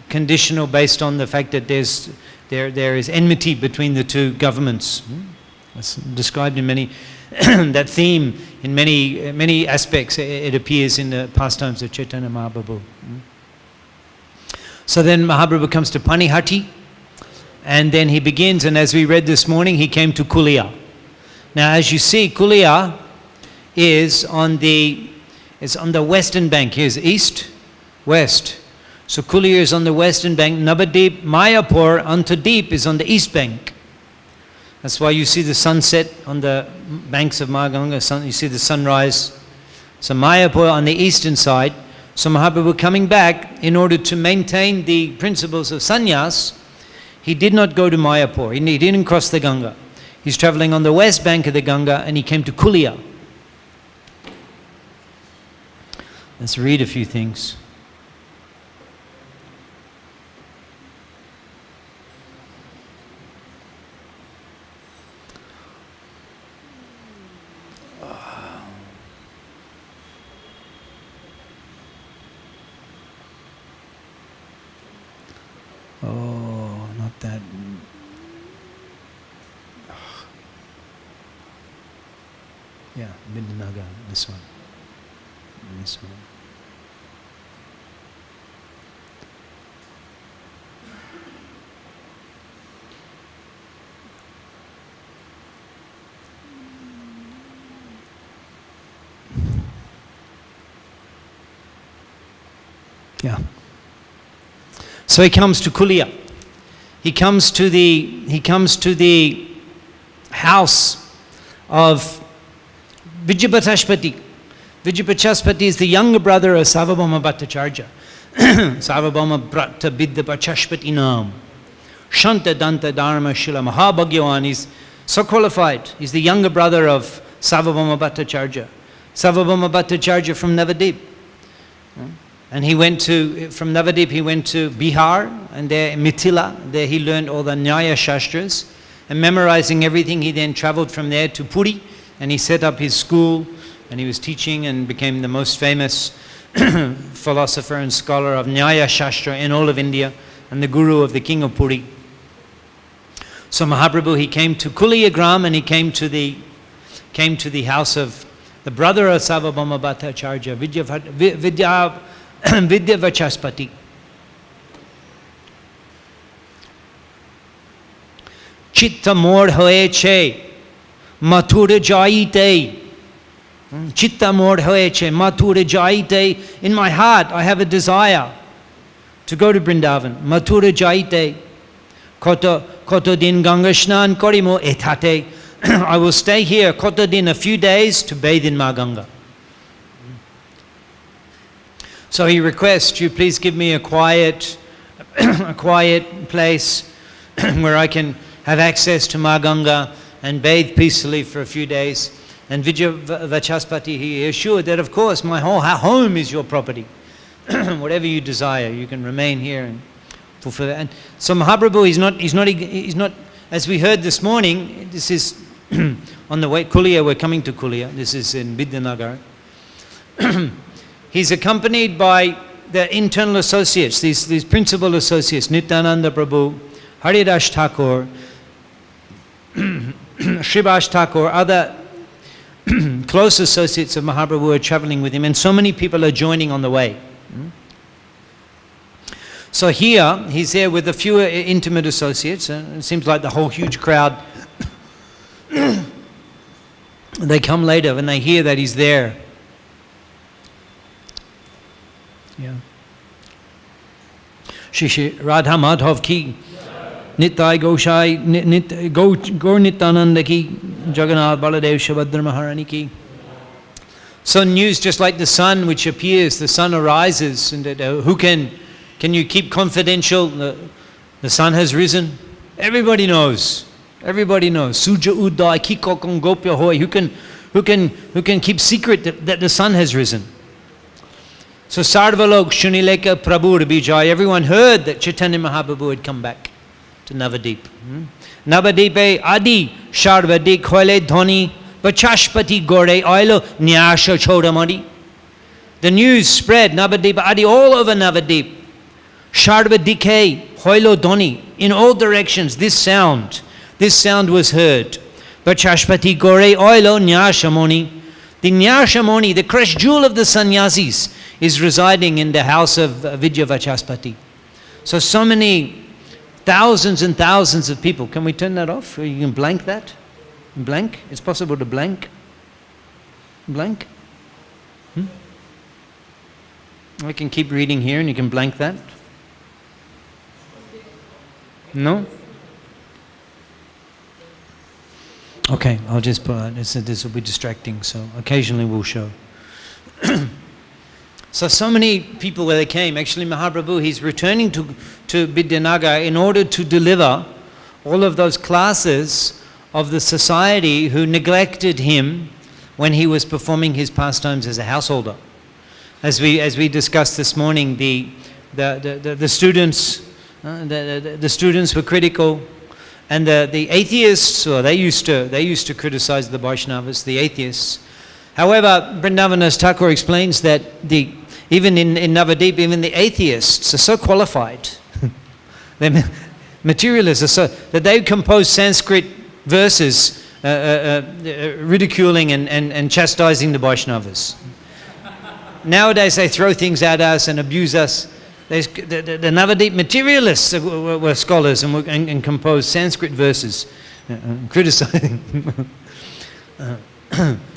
conditional based on the fact that there is enmity between the two governments. It's described in many that theme in many aspects. It appears in the pastimes of Chaitanya Mahaprabhu. So then Mahaprabhu comes to Panihati, and then he begins, and as we read this morning, he came to Kulia. Now, as you see, Kulia is on the western bank. Here's east, west. So Kulia is on the western bank. Navadip, Mayapur, Antadip is on the east bank. That's why you see the sunset on the banks of Mahaganga. You see the sunrise. So Mayapur on the eastern side. So Mahaprabhu coming back, in order to maintain the principles of sannyas, he did not go to Mayapur. He didn't cross the Ganga. He's traveling on the west bank of the Ganga, and he came to Kulia. Let's read a few things. Oh, not that. Yeah, Midnaga, this one. This one. Yeah. So he comes to Kulia. He comes to the house of Vijayapachashpati. Vijayapachashpati is the younger brother of Sarvabhauma Bhattacharya. Sarvabhauma Bhatta Vidyapachashpati Nam. Shanta Danta Dharma Shila Mahabhagyavan is so qualified. He's the younger brother of Sarvabhauma Bhattacharya. Sarvabhauma Bhattacharya from Navadip. And from Navadip he went to Bihar, and there in Mithila, there he learned all the Nyaya Shastras. And memorizing everything, he then traveled from there to Puri, and he set up his school, and he was teaching and became the most famous philosopher and scholar of Nyaya Shastra in all of India, and the guru of the king of Puri. So Mahaprabhu, he came to Kuliyagram, and he came to the house of the brother of Sarvabhauma Bhattacharya, Vidyapachashpati. Chitta mor hoye che, mathura jaite. Chitta mor hoye che, mathura jaite. In my heart, I have a desire to go to Vrindavan. Mathura jaite. Koto din Ganga Shnan korimo etate. I will stay here, koto din, a few days, to bathe in Ma Ganga. So he requests, you please give me a quiet place where I can have access to Ma Ganga and bathe peacefully for a few days. And Vijayapachashpati, he assured that, of course, my whole home is your property. Whatever you desire, you can remain here and fulfill it. And so Mahaprabhu, he's not, as we heard this morning, this is on the way, Kulia, we're coming to Kulia, this is in Vidyanagar. He's accompanied by the internal associates, these principal associates, Nityananda Prabhu, Haridas Thakur, Srivas Thakur, other close associates of Mahaprabhu are traveling with him, and so many people are joining on the way. So here, he's there with a few intimate associates. It seems like the whole huge crowd, they come later when they hear that he's there. Yeah. Shri Radha Madhav ki, Nitai Goshai, Gaur Nityananda ki, Jagannath Baladev Shabhadra Maharani ki. So news, just like the sun which appears, the sun arises, and who can you keep confidential? The sun has risen. Everybody knows. Everybody knows. Suja Uddai Kikokong Gopya Hoy. Who can keep secret that the sun has risen? So Sarvalok Shunileka Prabhu Bijay. Everyone heard that Chaitanya Mahaprabhu had come back to Navadip. Navadipe Adi Sharvadik Hoile Dhoni Bachashpati Gore Oilo Nyasha Chodamadi. The news spread Navadip Adi all over Navadip. Sharvadike Hoilo Dhoni. In all directions this sound was heard. Bachashpati Gore Oilo Nyashamoni. The Nyashamoni, the crushed jewel of the sannyasis, is residing in the house of Vidyavachaspati. So many thousands and thousands of people. Can we turn that off? Or you can blank that? Blank? It's possible to blank? Blank? I can keep reading here and you can blank that? No? Okay, I'll just put on. This will be distracting, so occasionally we'll show. So many people where they came. Actually, Mahaprabhu, he's returning to Vidyanagar in order to deliver all of those classes of the society who neglected him when he was performing his pastimes as a householder. As we discussed this morning, the students were critical. And the atheists, well, they used to criticize the Vaishnavas, the atheists. However, Vrindavan Thakur explains that even in Navadip, even the atheists are so qualified, the materialists are so that they compose Sanskrit verses ridiculing and chastising the Vaishnavas. Nowadays they throw things at us and abuse us. The Navadip materialists were scholars and composed Sanskrit verses criticizing.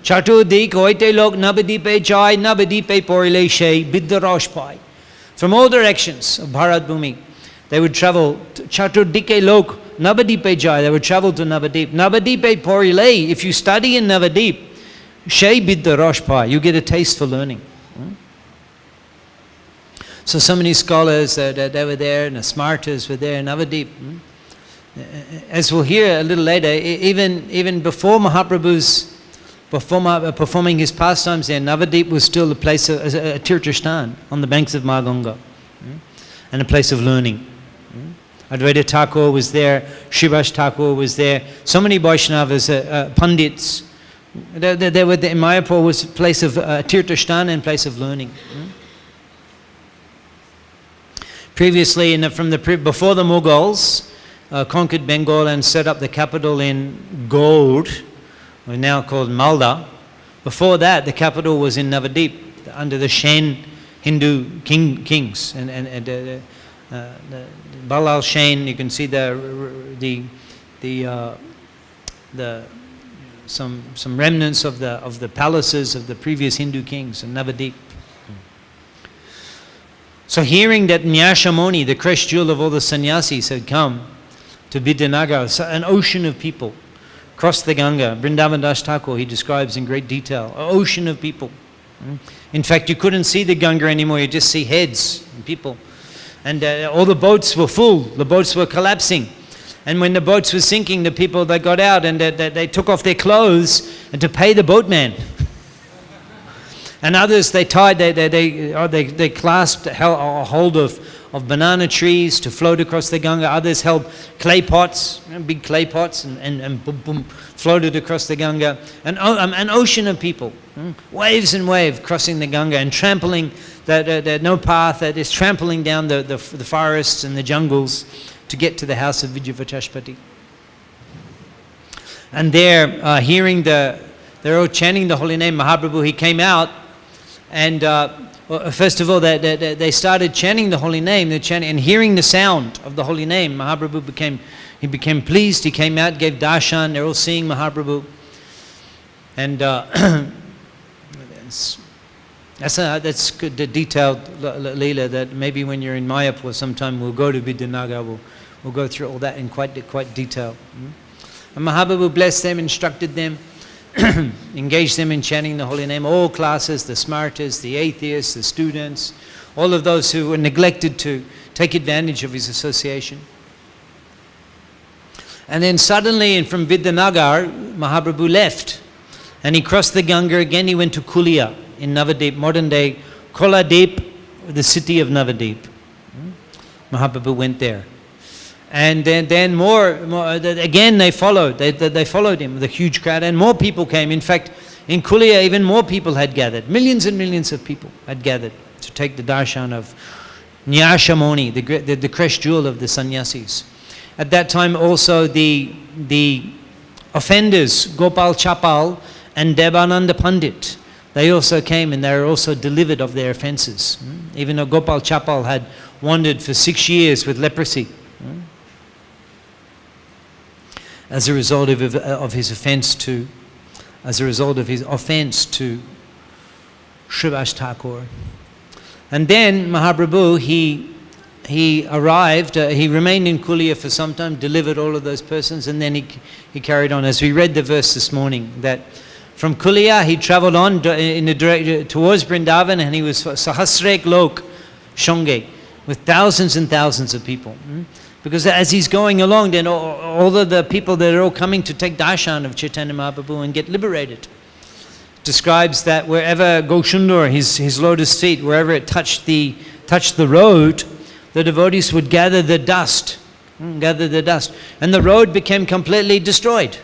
Chatudik oite log Navadipe jai Navadipe porile she biddarosh pai. From all directions of Bharat Bhumi, they would travel. Chaturdike log Navadipe jai. They would travel to Navadip. Navadipe porile. If you study in Navadip, she biddarosh pai, you get a taste for learning. So many scholars that were there, and the smartas were there in Navadip. As we'll hear a little later, even before Mahaprabhu's performing his pastimes there, Navadip was still a place of a Tirthastan on the banks of Maganga, and a place of learning. Advaita Thakur was there, Srivas Thakur was there. So many Vaishnavas, Pandits. They were there. Mayapur was a place of Tirthastan and place of learning. Previously, before the Mughals conquered Bengal and set up the capital in Gold, now called Malda, before that the capital was in Navadip under the Shen Hindu kings and Balal Shen. You can see some remnants of the palaces of the previous Hindu kings in Navadip. So hearing that Nyashamoni, the crushed jewel of all the sannyasis, had come to Vidyanagar, an ocean of people crossed the Ganga. Vrindavan Das Thakur, he describes in great detail, an ocean of people. In fact, you couldn't see the Ganga anymore, you just see heads and people. And all the boats were full, the boats were collapsing. And when the boats were sinking, the people, they got out and they took off their clothes and to pay the boatman. And others, they tied, they clasped a hold of banana trees to float across the Ganga. Others held clay pots, big clay pots, and boom, boom, floated across the Ganga. An ocean of people, waves and waves crossing the Ganga and trampling, no path, that is trampling down the forests and the jungles to get to the house of Vidyavachaspati. And there, hearing they're all chanting the holy name, Mahaprabhu, he came out. And first of all, they started chanting the holy name. They're chanting, and hearing the sound of the holy name, Mahaprabhu became pleased. He came out, gave darshan. They're all seeing Mahaprabhu, and that's good. The detailed leela that maybe when you're in Mayapur sometime we'll go to Vidyanagar. We'll go through all that in quite detail. And Mahaprabhu blessed them, instructed them, engaged them in chanting the holy name, all classes, the smartas, the atheists, the students, all of those who were neglected to take advantage of his association. And then suddenly from Vidyanagar, Mahaprabhu left. And he crossed the Ganga again. He went to Kulia in Navadip, modern day Koladip, the city of Navadip. Mahaprabhu went there. And then more again they followed. They followed him with a huge crowd, and more people came. In fact, in Kulia, even more people had gathered. Millions and millions of people had gathered to take the darshan of Nyashamoni, the crest jewel of the sannyasis. At that time also the offenders, Gopal Chapal and Devananda Pandit, they also came and they were also delivered of their offenses. Even though Gopal Chapal had wandered for 6 years with leprosy as a result of his offense to Srivas Thakur. And then Mahaprabhu, he arrived, he remained in Kulia for some time, delivered all of those persons, and then he carried on. As we read the verse this morning, that from Kulia he travelled on in the direction towards Vrindavan, and he was Sahasrek Lok Shonge, with thousands and thousands of people. Because as he's going along, then all of the people that are all coming to take darshan of Chaitanya Mahaprabhu and get liberated. Describes that wherever Goshundur, his lotus feet, wherever it touched the road, the devotees would gather the dust, and the road became completely destroyed.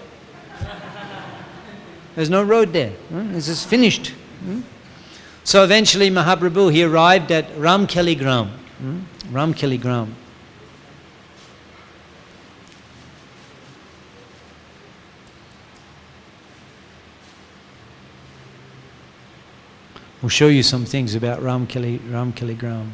There's no road there. It's just finished. So eventually Mahaprabhu, he arrived at Ramkeli Gram. Ramkeli Gram. We'll show you some things about Ramkeli Gram.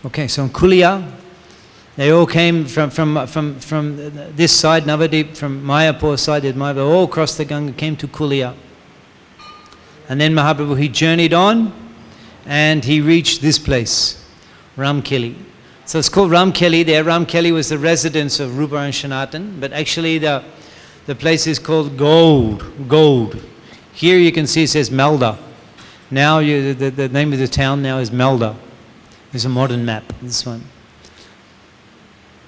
Okay, so in Kulia, they all came from this side, Navadip, from Mayapur side, they all crossed the Ganga, came to Kulia. And then Mahaprabhu, he journeyed on, and he reached this place, Ramkeli. So it's called Ramkeli there. Ramkeli was the residence of Rupa and Sanatan, but actually the place is called Gold. Here you can see it says Melda. Now the name of the town now is Melda. There's a modern map, this one.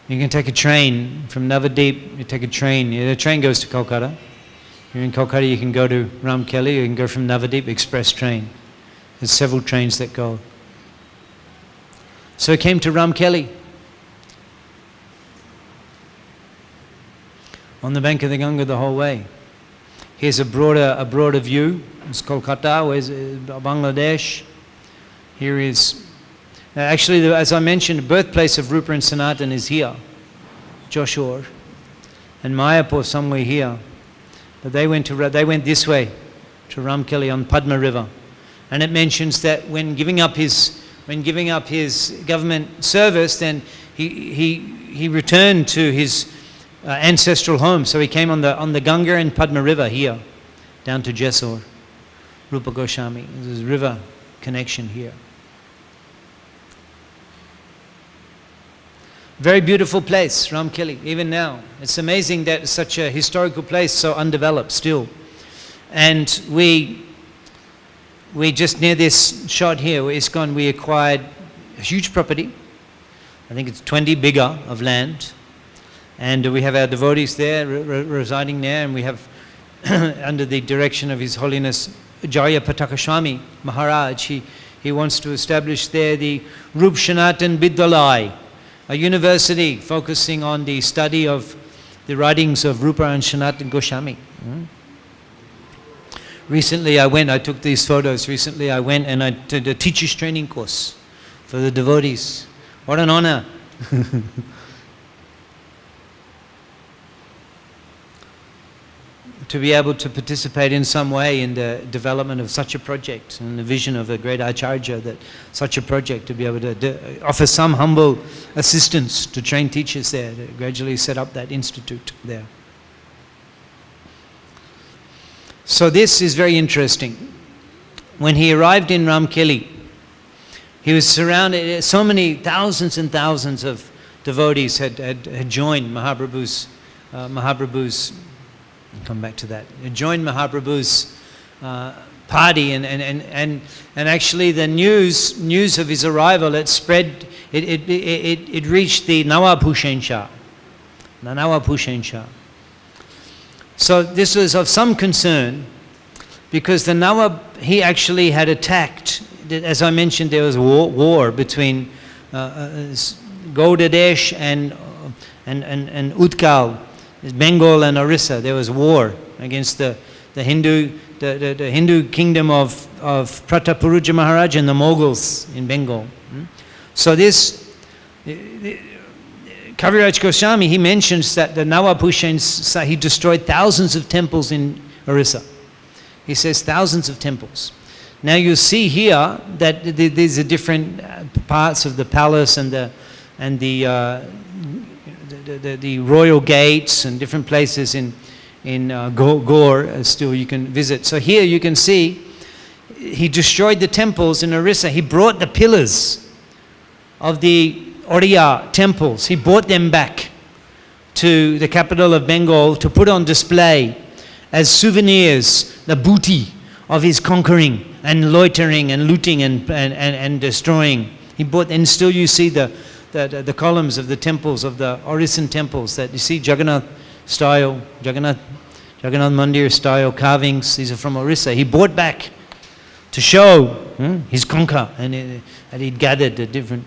You can take a train from Navadip, you take a train. The train goes to Kolkata. You're in Kolkata, you can go to Ramkeli, you can go from Navadip, express train. There's several trains that go. So he came to Ramkeli. On the bank of the Ganga the whole way. Here's a broader view. It's Kolkata, where's Bangladesh. Here is... actually, as I mentioned, the birthplace of Rupa and Sanatan is here, Joshua, and Mayapur somewhere here. But they went this way to Ramkeli on Padma River, and it mentions that when giving up his government service, then he returned to his ancestral home. So he came on the Ganga and Padma River here, down to Jessore, Rupa Goswami. There's a river connection here. Very beautiful place, Ramkeli, even now. It's amazing that such a historical place, so undeveloped still. And we just near this shot here, where ISKCON, we acquired a huge property. I think it's 20 bighas of land. And we have our devotees there, residing there, and we have, under the direction of His Holiness Jaya Patakashwami Maharaj, he wants to establish there the Rup Sanatan Vidyalaya, a university focusing on the study of the writings of Rupa and Sanatan Goswami. Recently I took these photos, and I did a teacher's training course for the devotees. What an honor. to be able to participate in some way in the development of such a project, and the vision of a great Acharya that such a project to be able to offer some humble assistance to train teachers there, to gradually set up that institute there. So this is very interesting. When he arrived in Ramkeli, he was surrounded, so many thousands and thousands of devotees had joined Mahaprabhu's, I'll come back to that, joined Mahaprabhu's party, and actually the news of his arrival, it spread, it reached the Nawab Hussain Shah. So this was of some concern, because the Nawab, he actually had attacked, as I mentioned, there was war between Gaudadesh and Utkal, Bengal and Orissa. There was war against the Hindu kingdom of Pratapuruja Maharaj and the Mughals in Bengal. So this, Kaviraj Goswami, he mentions that the Nawab Hussain, he destroyed thousands of temples in Orissa. He says thousands of temples. Now you see here that these are different parts of the palace and the royal gates and different places in Gaur still you can visit. So here you can see he destroyed the temples in Orissa. He brought the pillars of the Oriya temples. He brought them back to the capital of Bengal to put on display as souvenirs, the booty of his conquering and loitering and looting and destroying. He brought, and still you see the columns of the temples, of the Orissan temples, that you see Jagannath style, Jagannath Mandir style carvings. These are from Orissa. He brought back to show his conquer, and he'd gathered the different.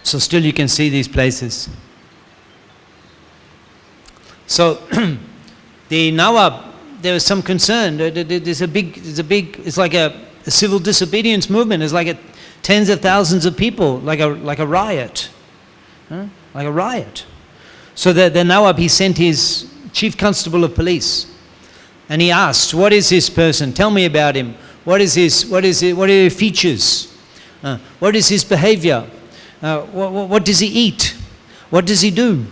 So still you can see these places. So the Nawab, there was some concern. It's like a civil disobedience movement. It's like tens of thousands of people, like a riot, like a riot. So the Nawab, he sent his chief constable of police, and he asked, "What is this person? Tell me about him. What are his features? What is his behavior? What does he eat? What does he do?"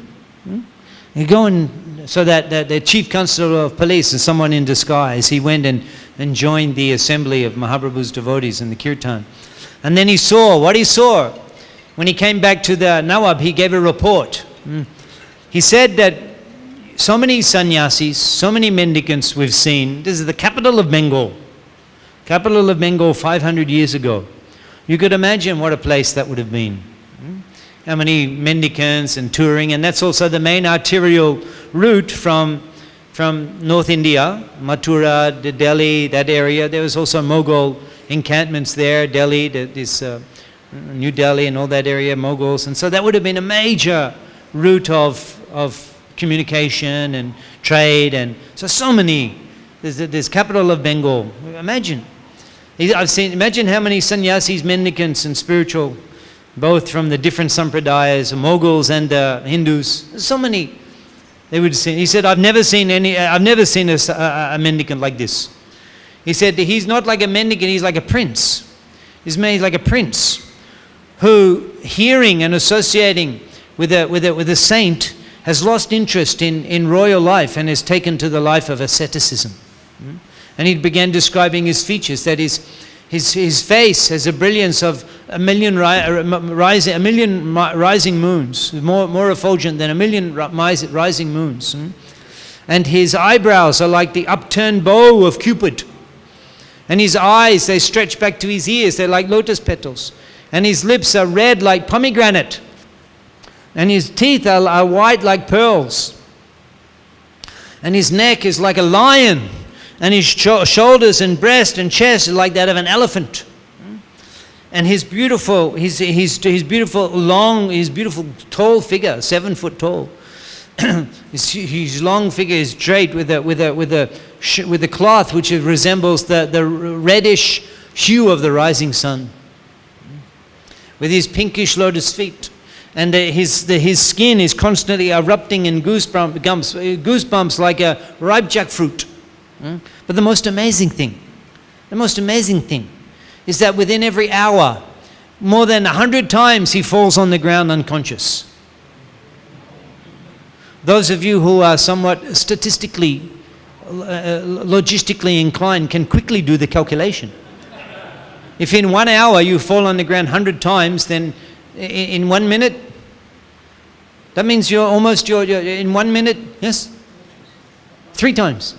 You go and so that the chief constable of police is someone in disguise. He went and joined the assembly of Mahaprabhu's devotees in the kirtan. And then he saw what he saw. When he came back to the Nawab, he gave a report. He said that so many sannyasis, so many mendicants we've seen. This is the capital of Bengal. Capital of Bengal 500 years ago. You could imagine what a place that would have been. How many mendicants and touring, and that's also the main arterial route from North India, Mathura, Delhi, that area. There was also Mughal encampments there, Delhi, New Delhi and all that area, Mughals. And so that would have been a major route of communication and trade. And so many, there's capital of Bengal. Imagine. Imagine how many sannyasis, mendicants and spiritual, both from the different sampradayas, the Mughals and the Hindus. So many they would see. He said, I've never seen a mendicant like this. He said he's not like a mendicant, he's like a prince. He's like a prince who, hearing and associating with a saint, has lost interest in royal life and has taken to the life of asceticism. And he began describing his features, that his face has a brilliance of a million rising moons, more effulgent than a million rising moons. And his eyebrows are like the upturned bow of Cupid. And his eyes, they stretch back to his ears, they're like lotus petals. And his lips are red like pomegranate. And his teeth are white like pearls. And his neck is like a lion. And his shoulders and breast and chest are like that of an elephant. And his beautiful tall figure, 7 foot tall. his long figure is draped with a cloth which resembles the reddish hue of the rising sun. With his pinkish lotus feet And his skin is constantly erupting in goosebumps like a ripe jackfruit. But the most amazing thing is that within every hour, more than 100 times he falls on the ground unconscious. Those of you who are somewhat statistically, logistically inclined can quickly do the calculation. If in 1 hour you fall on the ground 100 times, then in 1 minute, that means you're in 1 minute, yes? 3 times.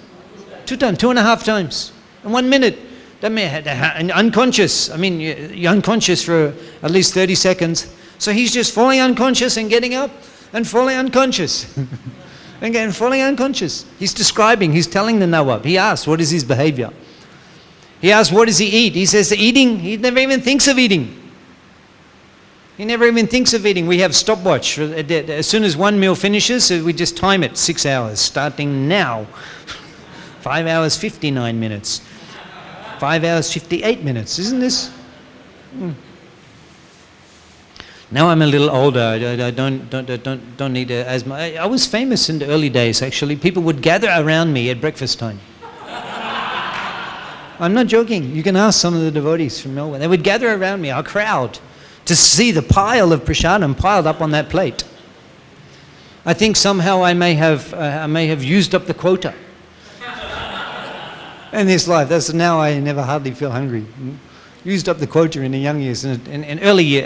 2 times, 2.5 times. In 1 minute. That means unconscious. I mean, you're unconscious for at least 30 seconds. So he's just falling unconscious and getting up and falling unconscious. Again, falling unconscious. He's telling the Nawab. He asks, what is his behavior? He asks, what does he eat? He says, eating, he never even thinks of eating. He never even thinks of eating. We have stopwatch. As soon as one meal finishes, we just time it, 6 hours, starting now. 5 hours, 59 minutes. 5 hours, 58 minutes. Isn't this? Now I'm a little older. I don't need asthma. I was famous in the early days, actually. People would gather around me at breakfast time. I'm not joking. You can ask some of the devotees from Melbourne. They would gather around me, our crowd, to see the pile of prasadam piled up on that plate. I think somehow I may have used up the quota in this life. That's now I never hardly feel hungry. Used up the quota in the young years, in early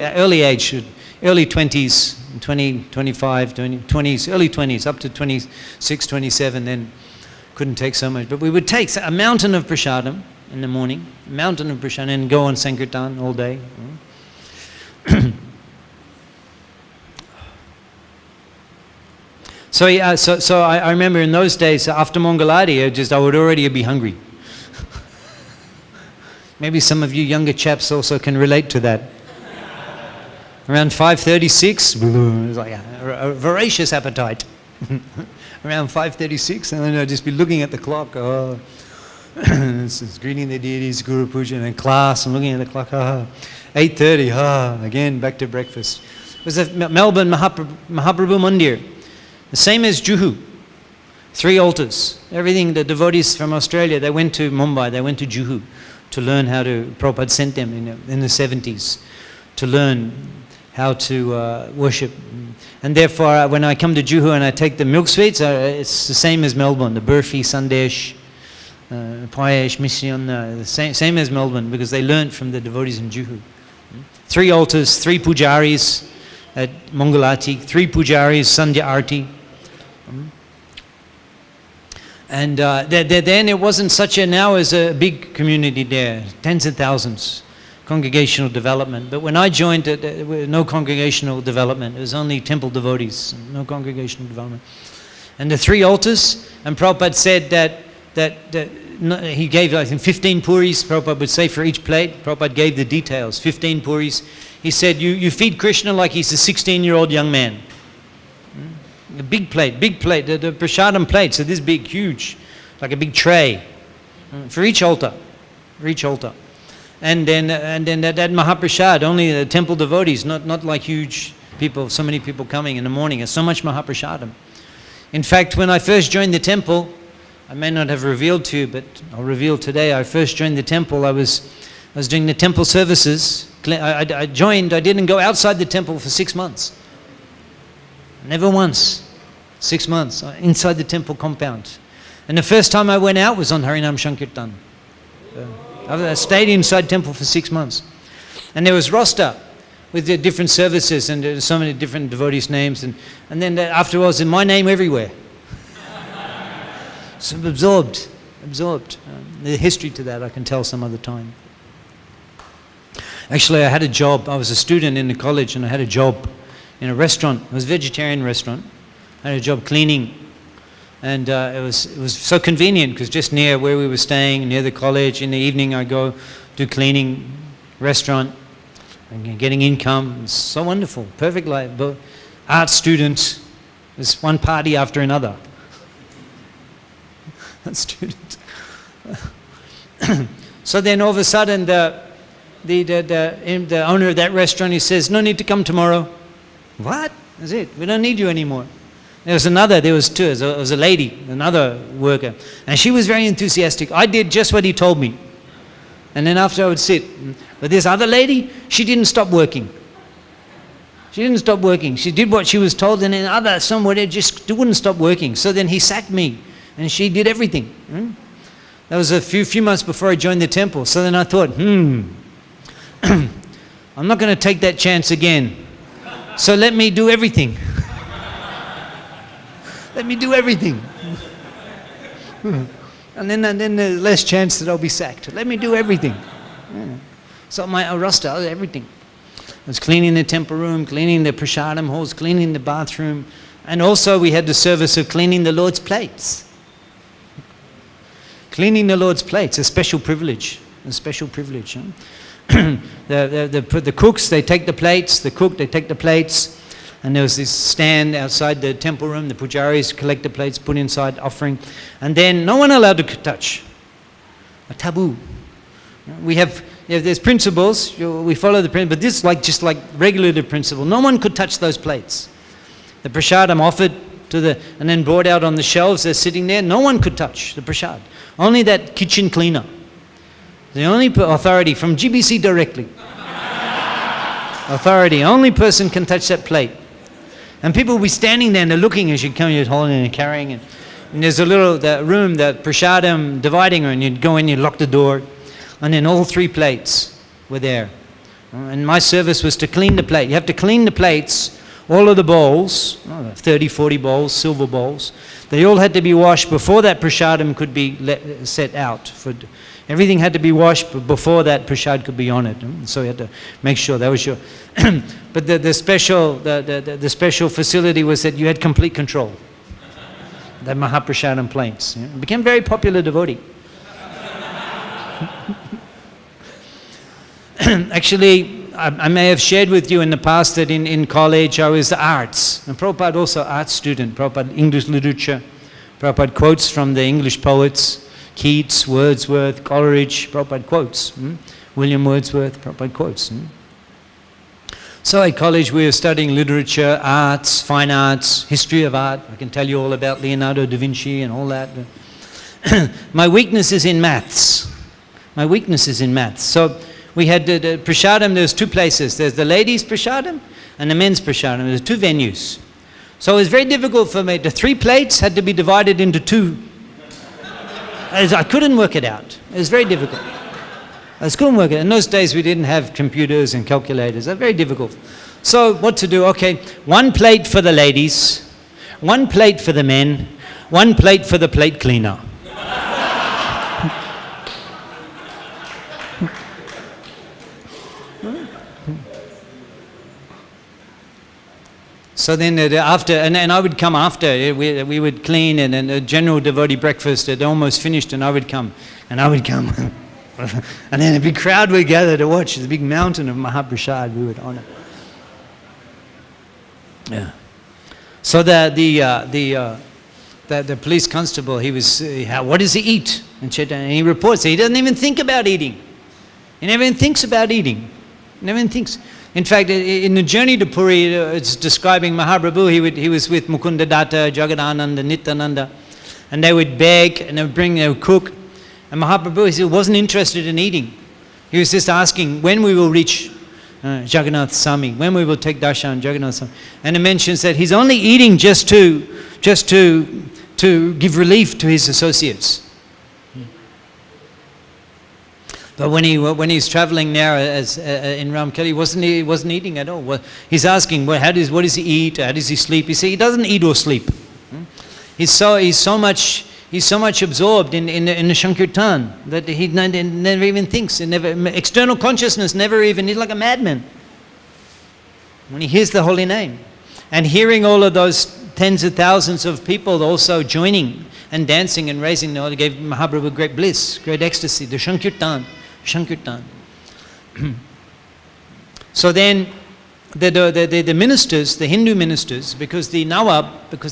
age, early 20s, 20, 25, 20s, early 20s, up to 26, 27, then couldn't take so much. But we would take a mountain of prasadam in the morning, a mountain of prasadam, and go on Sankirtan all day. So I remember in those days, after Mangaladi, I would already be hungry. Maybe some of you younger chaps also can relate to that. Around 5:36, it was like a voracious appetite. Around 5:36, and then I'd just be looking at the clock. Oh, this is greeting the deities, Guru Puja, and then class, and looking at the clock. 8:30, again back to breakfast. It was at Melbourne Mahaprabhu Mandir, the same as Juhu. 3 altars. Everything, the devotees from Australia, they went to Mumbai, they went to Juhu to learn how to, Prabhupada sent them in the 70s to learn how to worship. And therefore, when I come to Juhu and I take the milk sweets, it's the same as Melbourne, the burfi, sandesh, payesh, mission, same as Melbourne, because they learned from the devotees in Juhu. 3 altars, 3 pujaris at Mangalati, 3 pujaris, Sandhya Arti. And then it wasn't such now as a big community there, tens of thousands, congregational development. But when I joined, there was no congregational development. It was only temple devotees, no congregational development. And the 3 altars, and Prabhupada said that he gave, I think, 15 puris, Prabhupada would say for each plate. Prabhupada gave the details, 15 puris. He said, you feed Krishna like he's a 16-year-old young man. A big plate, the prasadam plate, so this big, huge, like a big tray, for each altar, And then that Mahaprasad, only the temple devotees, not like huge people, so many people coming in the morning. It's so much Mahaprasadam. In fact, when I first joined the temple, I may not have revealed to you, but I'll reveal today. I first joined the temple. I was doing the temple services. I didn't go outside the temple for 6 months. Never once. 6 months inside the temple compound. And the first time I went out was on Harinam Sankirtan. I stayed inside temple for 6 months. And there was roster with the different services and so many different devotees' names. And then afterwards, my name everywhere. So absorbed. The history to that I can tell some other time. Actually, I had a job. I was a student in the college and I had a job in a restaurant. It was a vegetarian restaurant. I had a job cleaning. And it was so convenient because just near where we were staying, near the college, in the evening I go do cleaning, restaurant, and getting income. It's so wonderful, perfect life. But art student, there's one party after another. Student. So then all of a sudden the owner of that restaurant, he says, no need to come tomorrow. What? That's it. We don't need you anymore. There was two. There was a lady, another worker. And she was very enthusiastic. I did just what he told me. And then after I would sit. But this other lady, she didn't stop working. She didn't stop working. She did what she was told, and then somewhere just wouldn't stop working. So then he sacked me, and she did everything. That was a few months before I joined the temple. So then I thought, I'm not going to take that chance again. So let me do everything. Let me do everything. And then there's less chance that I'll be sacked. Let me do everything. So my roster, everything. I was cleaning the temple room, cleaning the prasadam halls, cleaning the bathroom, and also we had the service of cleaning the Lord's plates. Cleaning the Lord's plates, a special privilege. A special privilege. The cooks, they take the plates. The cook, they take the plates. And there was this stand outside the temple room. The pujaris collect the plates, put inside, offering. And then no one allowed to touch. A taboo. There's principles. We follow the principle. But this is just like regulative principle. No one could touch those plates. The prasadam offered and then brought out on the shelves. They're sitting there. No one could touch the prasad. Only that kitchen cleaner. The only authority from GBC directly. Authority. Only person can touch that plate. And people will be standing there and they're looking as you come, you're holding and carrying it. And there's that room, that prasadam dividing room, and you'd go in, you'd lock the door, and then all 3 plates were there. And my service was to clean the plate. You have to clean the plates, all of the bowls, 30, 40 bowls, silver bowls. They all had to be washed before that prasadam could be set out. Everything had to be washed before that prasad could be on it. So you had to make sure that was your... But the special facility was that you had complete control. The Mahaprasadam plates. It became very popular devotee. Actually, I may have shared with you in the past that in college I was the arts. And Prabhupada also art student. Prabhupada English literature. Prabhupada quotes from the English poets. Keats, Wordsworth, Coleridge, Prabhupada quotes. William Wordsworth, Prabhupada quotes. So at college we were studying literature, arts, fine arts, history of art. I can tell you all about Leonardo da Vinci and all that. My weakness is in maths. My weakness is in maths. So we had the prasadam, there's 2 places. There's the ladies' prasadam and the men's prasadam. There's 2 venues. So it was very difficult for me. The 3 plates had to be divided into 2. I couldn't work it out. It was very difficult. I just couldn't work it. In those days we didn't have computers and calculators. They were very difficult. So what to do? Okay, 1 plate for the ladies, 1 plate for the men, 1 plate for the plate cleaner. So then after, and I would come after, we would clean, and then a general devotee breakfast had almost finished, and I would come. And then a big crowd would gather to watch the big mountain of Mahaprasad we would honor. Yeah. So the police constable, he was, what does he eat? And he reports that he doesn't even think about eating. He never even thinks about eating. Never even thinks. In fact, in the journey to Puri, it's describing Mahaprabhu. He was with Mukunda Datta, Jagadananda, Nityananda, and they would beg and they would cook. And Mahaprabhu, he wasn't interested in eating. He was just asking when we will reach Jagannath Swami, when we will take darshan Jagannath Swami. And it mentions that he's only eating just to give relief to his associates. But when he's traveling now in Ramkeli, he wasn't eating at all. Well, he's asking, what does he eat? How does he sleep? He said he doesn't eat or sleep. He's so much absorbed in the Sankirtan that he never even thinks. External consciousness never even. He's like a madman when he hears the holy name, and hearing all of those tens of thousands of people also joining and dancing and raising the holy gave Mahaprabhu great bliss, great ecstasy. The Sankirtan. So then the ministers, the Hindu ministers, because the Nawab,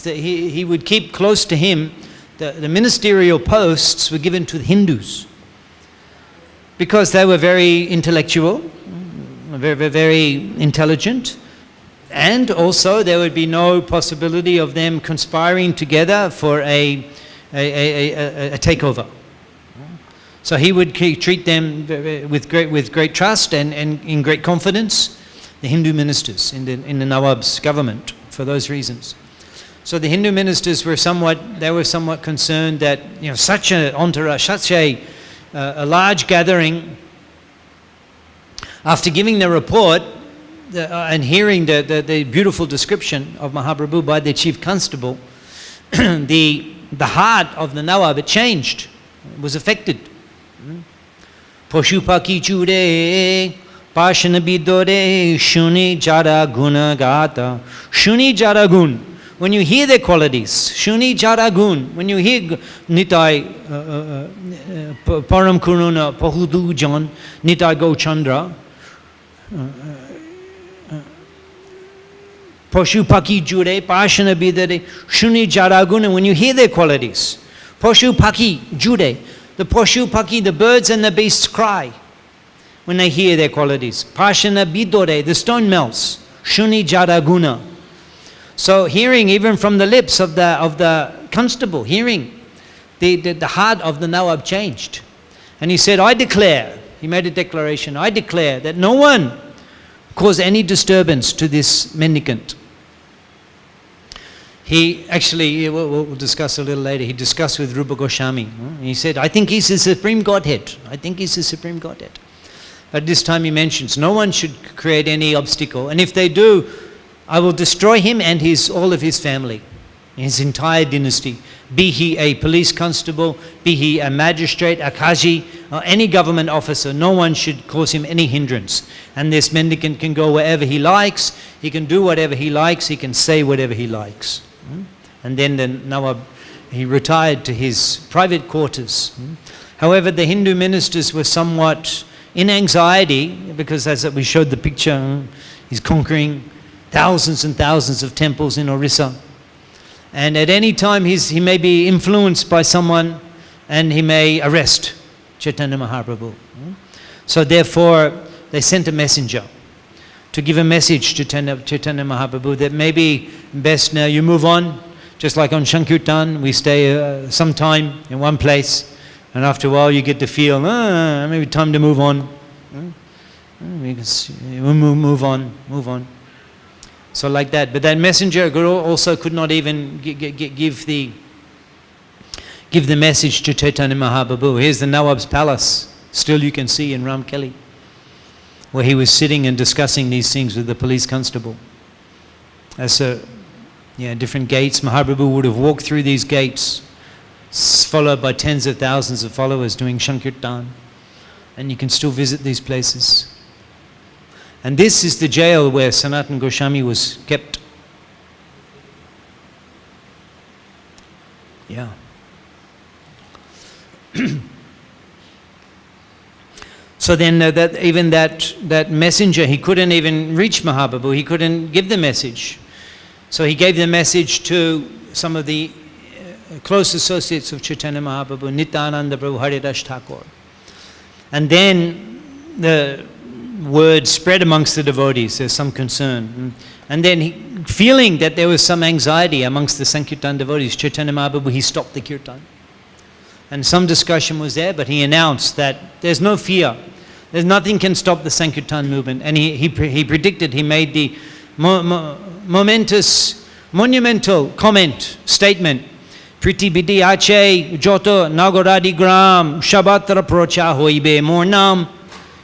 he would keep close to him, the ministerial posts were given to the Hindus because they were very intellectual, very, very intelligent, And also there would be no possibility of them conspiring together for a takeover. So he would treat them with great trust and in great confidence, the Hindu ministers in the Nawab's government, for those reasons. So the Hindu ministers were somewhat concerned that, you know, such an entourage, such a large gathering, after giving the report and hearing the beautiful description of Mahaprabhu by the chief constable, the heart of the Nawab, it changed, it was affected. Poshupaki chure pashana bidore shuni jara guna gata. Shuni jara gun. When you hear their qualities, shuni jara gun. When you hear Nitai Param Kuruna Pahudu Jan Nitai Go Chandra Poshupaki jure pashana bidore shuni jara gun. And when you hear their qualities, Poshupaki jure. The Poshupaki, the birds and the beasts cry when they hear their qualities. Pashana bidore, the stone melts. Shuni jaraguna. So hearing even from the lips of the constable, hearing the heart of the Nawab changed. And he said, I declare, he made a declaration, I declare that no one cause any disturbance to this mendicant. He actually, we'll discuss a little later, he discussed with Rupa Goswami. He said, I think he's the Supreme Godhead. I think he's the Supreme Godhead. But this time he mentions, no one should create any obstacle. And if they do, I will destroy him and all of his family, his entire dynasty. Be he a police constable, be he a magistrate, a kaji, or any government officer, no one should cause him any hindrance. And this mendicant can go wherever he likes, he can do whatever he likes, he can say whatever he likes. And then the Nawab, he retired to his private quarters. However, the Hindu ministers were somewhat in anxiety, because as we showed the picture, he's conquering thousands and thousands of temples in Orissa. And at any time he may be influenced by someone and he may arrest Chaitanya Mahaprabhu. So therefore, they sent a messenger to give a message to Chaitanya Mahaprabhu that maybe best now you move on. Just like on Sankirtan, we stay some time in one place, and after a while you get to feel, maybe time to move on. We move on. So like that. But that messenger also could not even give the message to Chaitanya Mahaprabhu. Here's the Nawab's palace. Still you can see in Ramkelli, where he was sitting and discussing these things with the police constable. As different gates. Mahaprabhu would have walked through these gates, followed by tens of thousands of followers doing Sankirtan. And you can still visit these places. And this is the jail where Sanatana Goswami was kept. Yeah. So then that messenger, he couldn't even reach Mahaprabhu, he couldn't give the message. So he gave the message to some of the close associates of Chaitanya Mahaprabhu, Nityananda Prabhu, Haridas Thakur. And then the word spread amongst the devotees, there's some concern. And then feeling that there was some anxiety amongst the Sankirtan devotees, Chaitanya Mahaprabhu, he stopped the kirtan. And some discussion was there, but he announced that there's no fear. There's nothing can stop the Sankirtan movement. And he predicted, he made the monumental comment, statement, Priti Bidi Ache, Joto, Nagoradi Gram, Shabatra Procha Hoibe Mornam.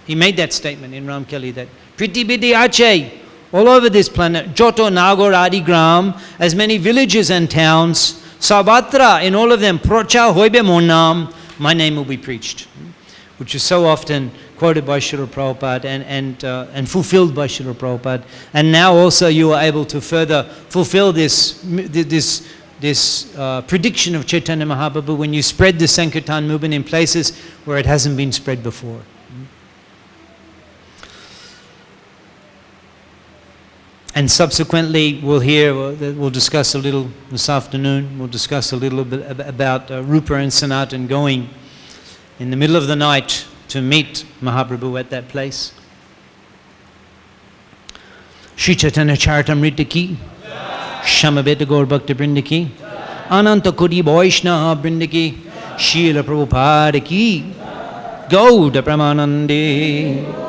He made that statement in Ramkelli that Priti Bidi Ache, all over this planet, Joto, Nagoradi Gram, as many villages and towns, Sabatra, in all of them, Procha Hoibe Mornam, my name will be preached. Which is so often quoted by Srila Prabhupada and fulfilled by Srila Prabhupada. And now also you are able to further fulfill this prediction of Chaitanya Mahaprabhu when you spread the Sankirtan movement in places where it hasn't been spread before. And subsequently we'll discuss a little this afternoon, we'll discuss a little bit about Rupa and Sanatan going in the middle of the night to meet Mahaprabhu at that place. Shri Chaitanya Charitamrita ki, Shamaveta Gaur Bhakta Vrinda ki, Ananta Kodi Vaishnava Vrinda ki, Srila Prabhupada ki, Gauda Pramanande.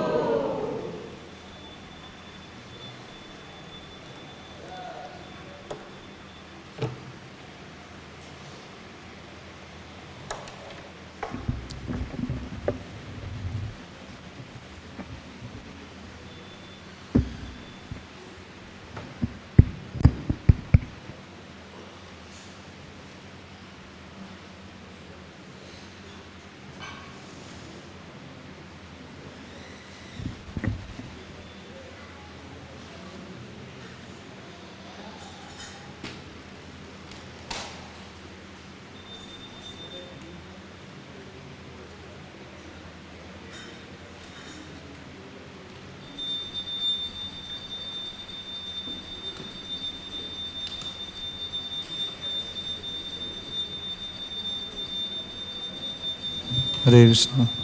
Hare Krishna.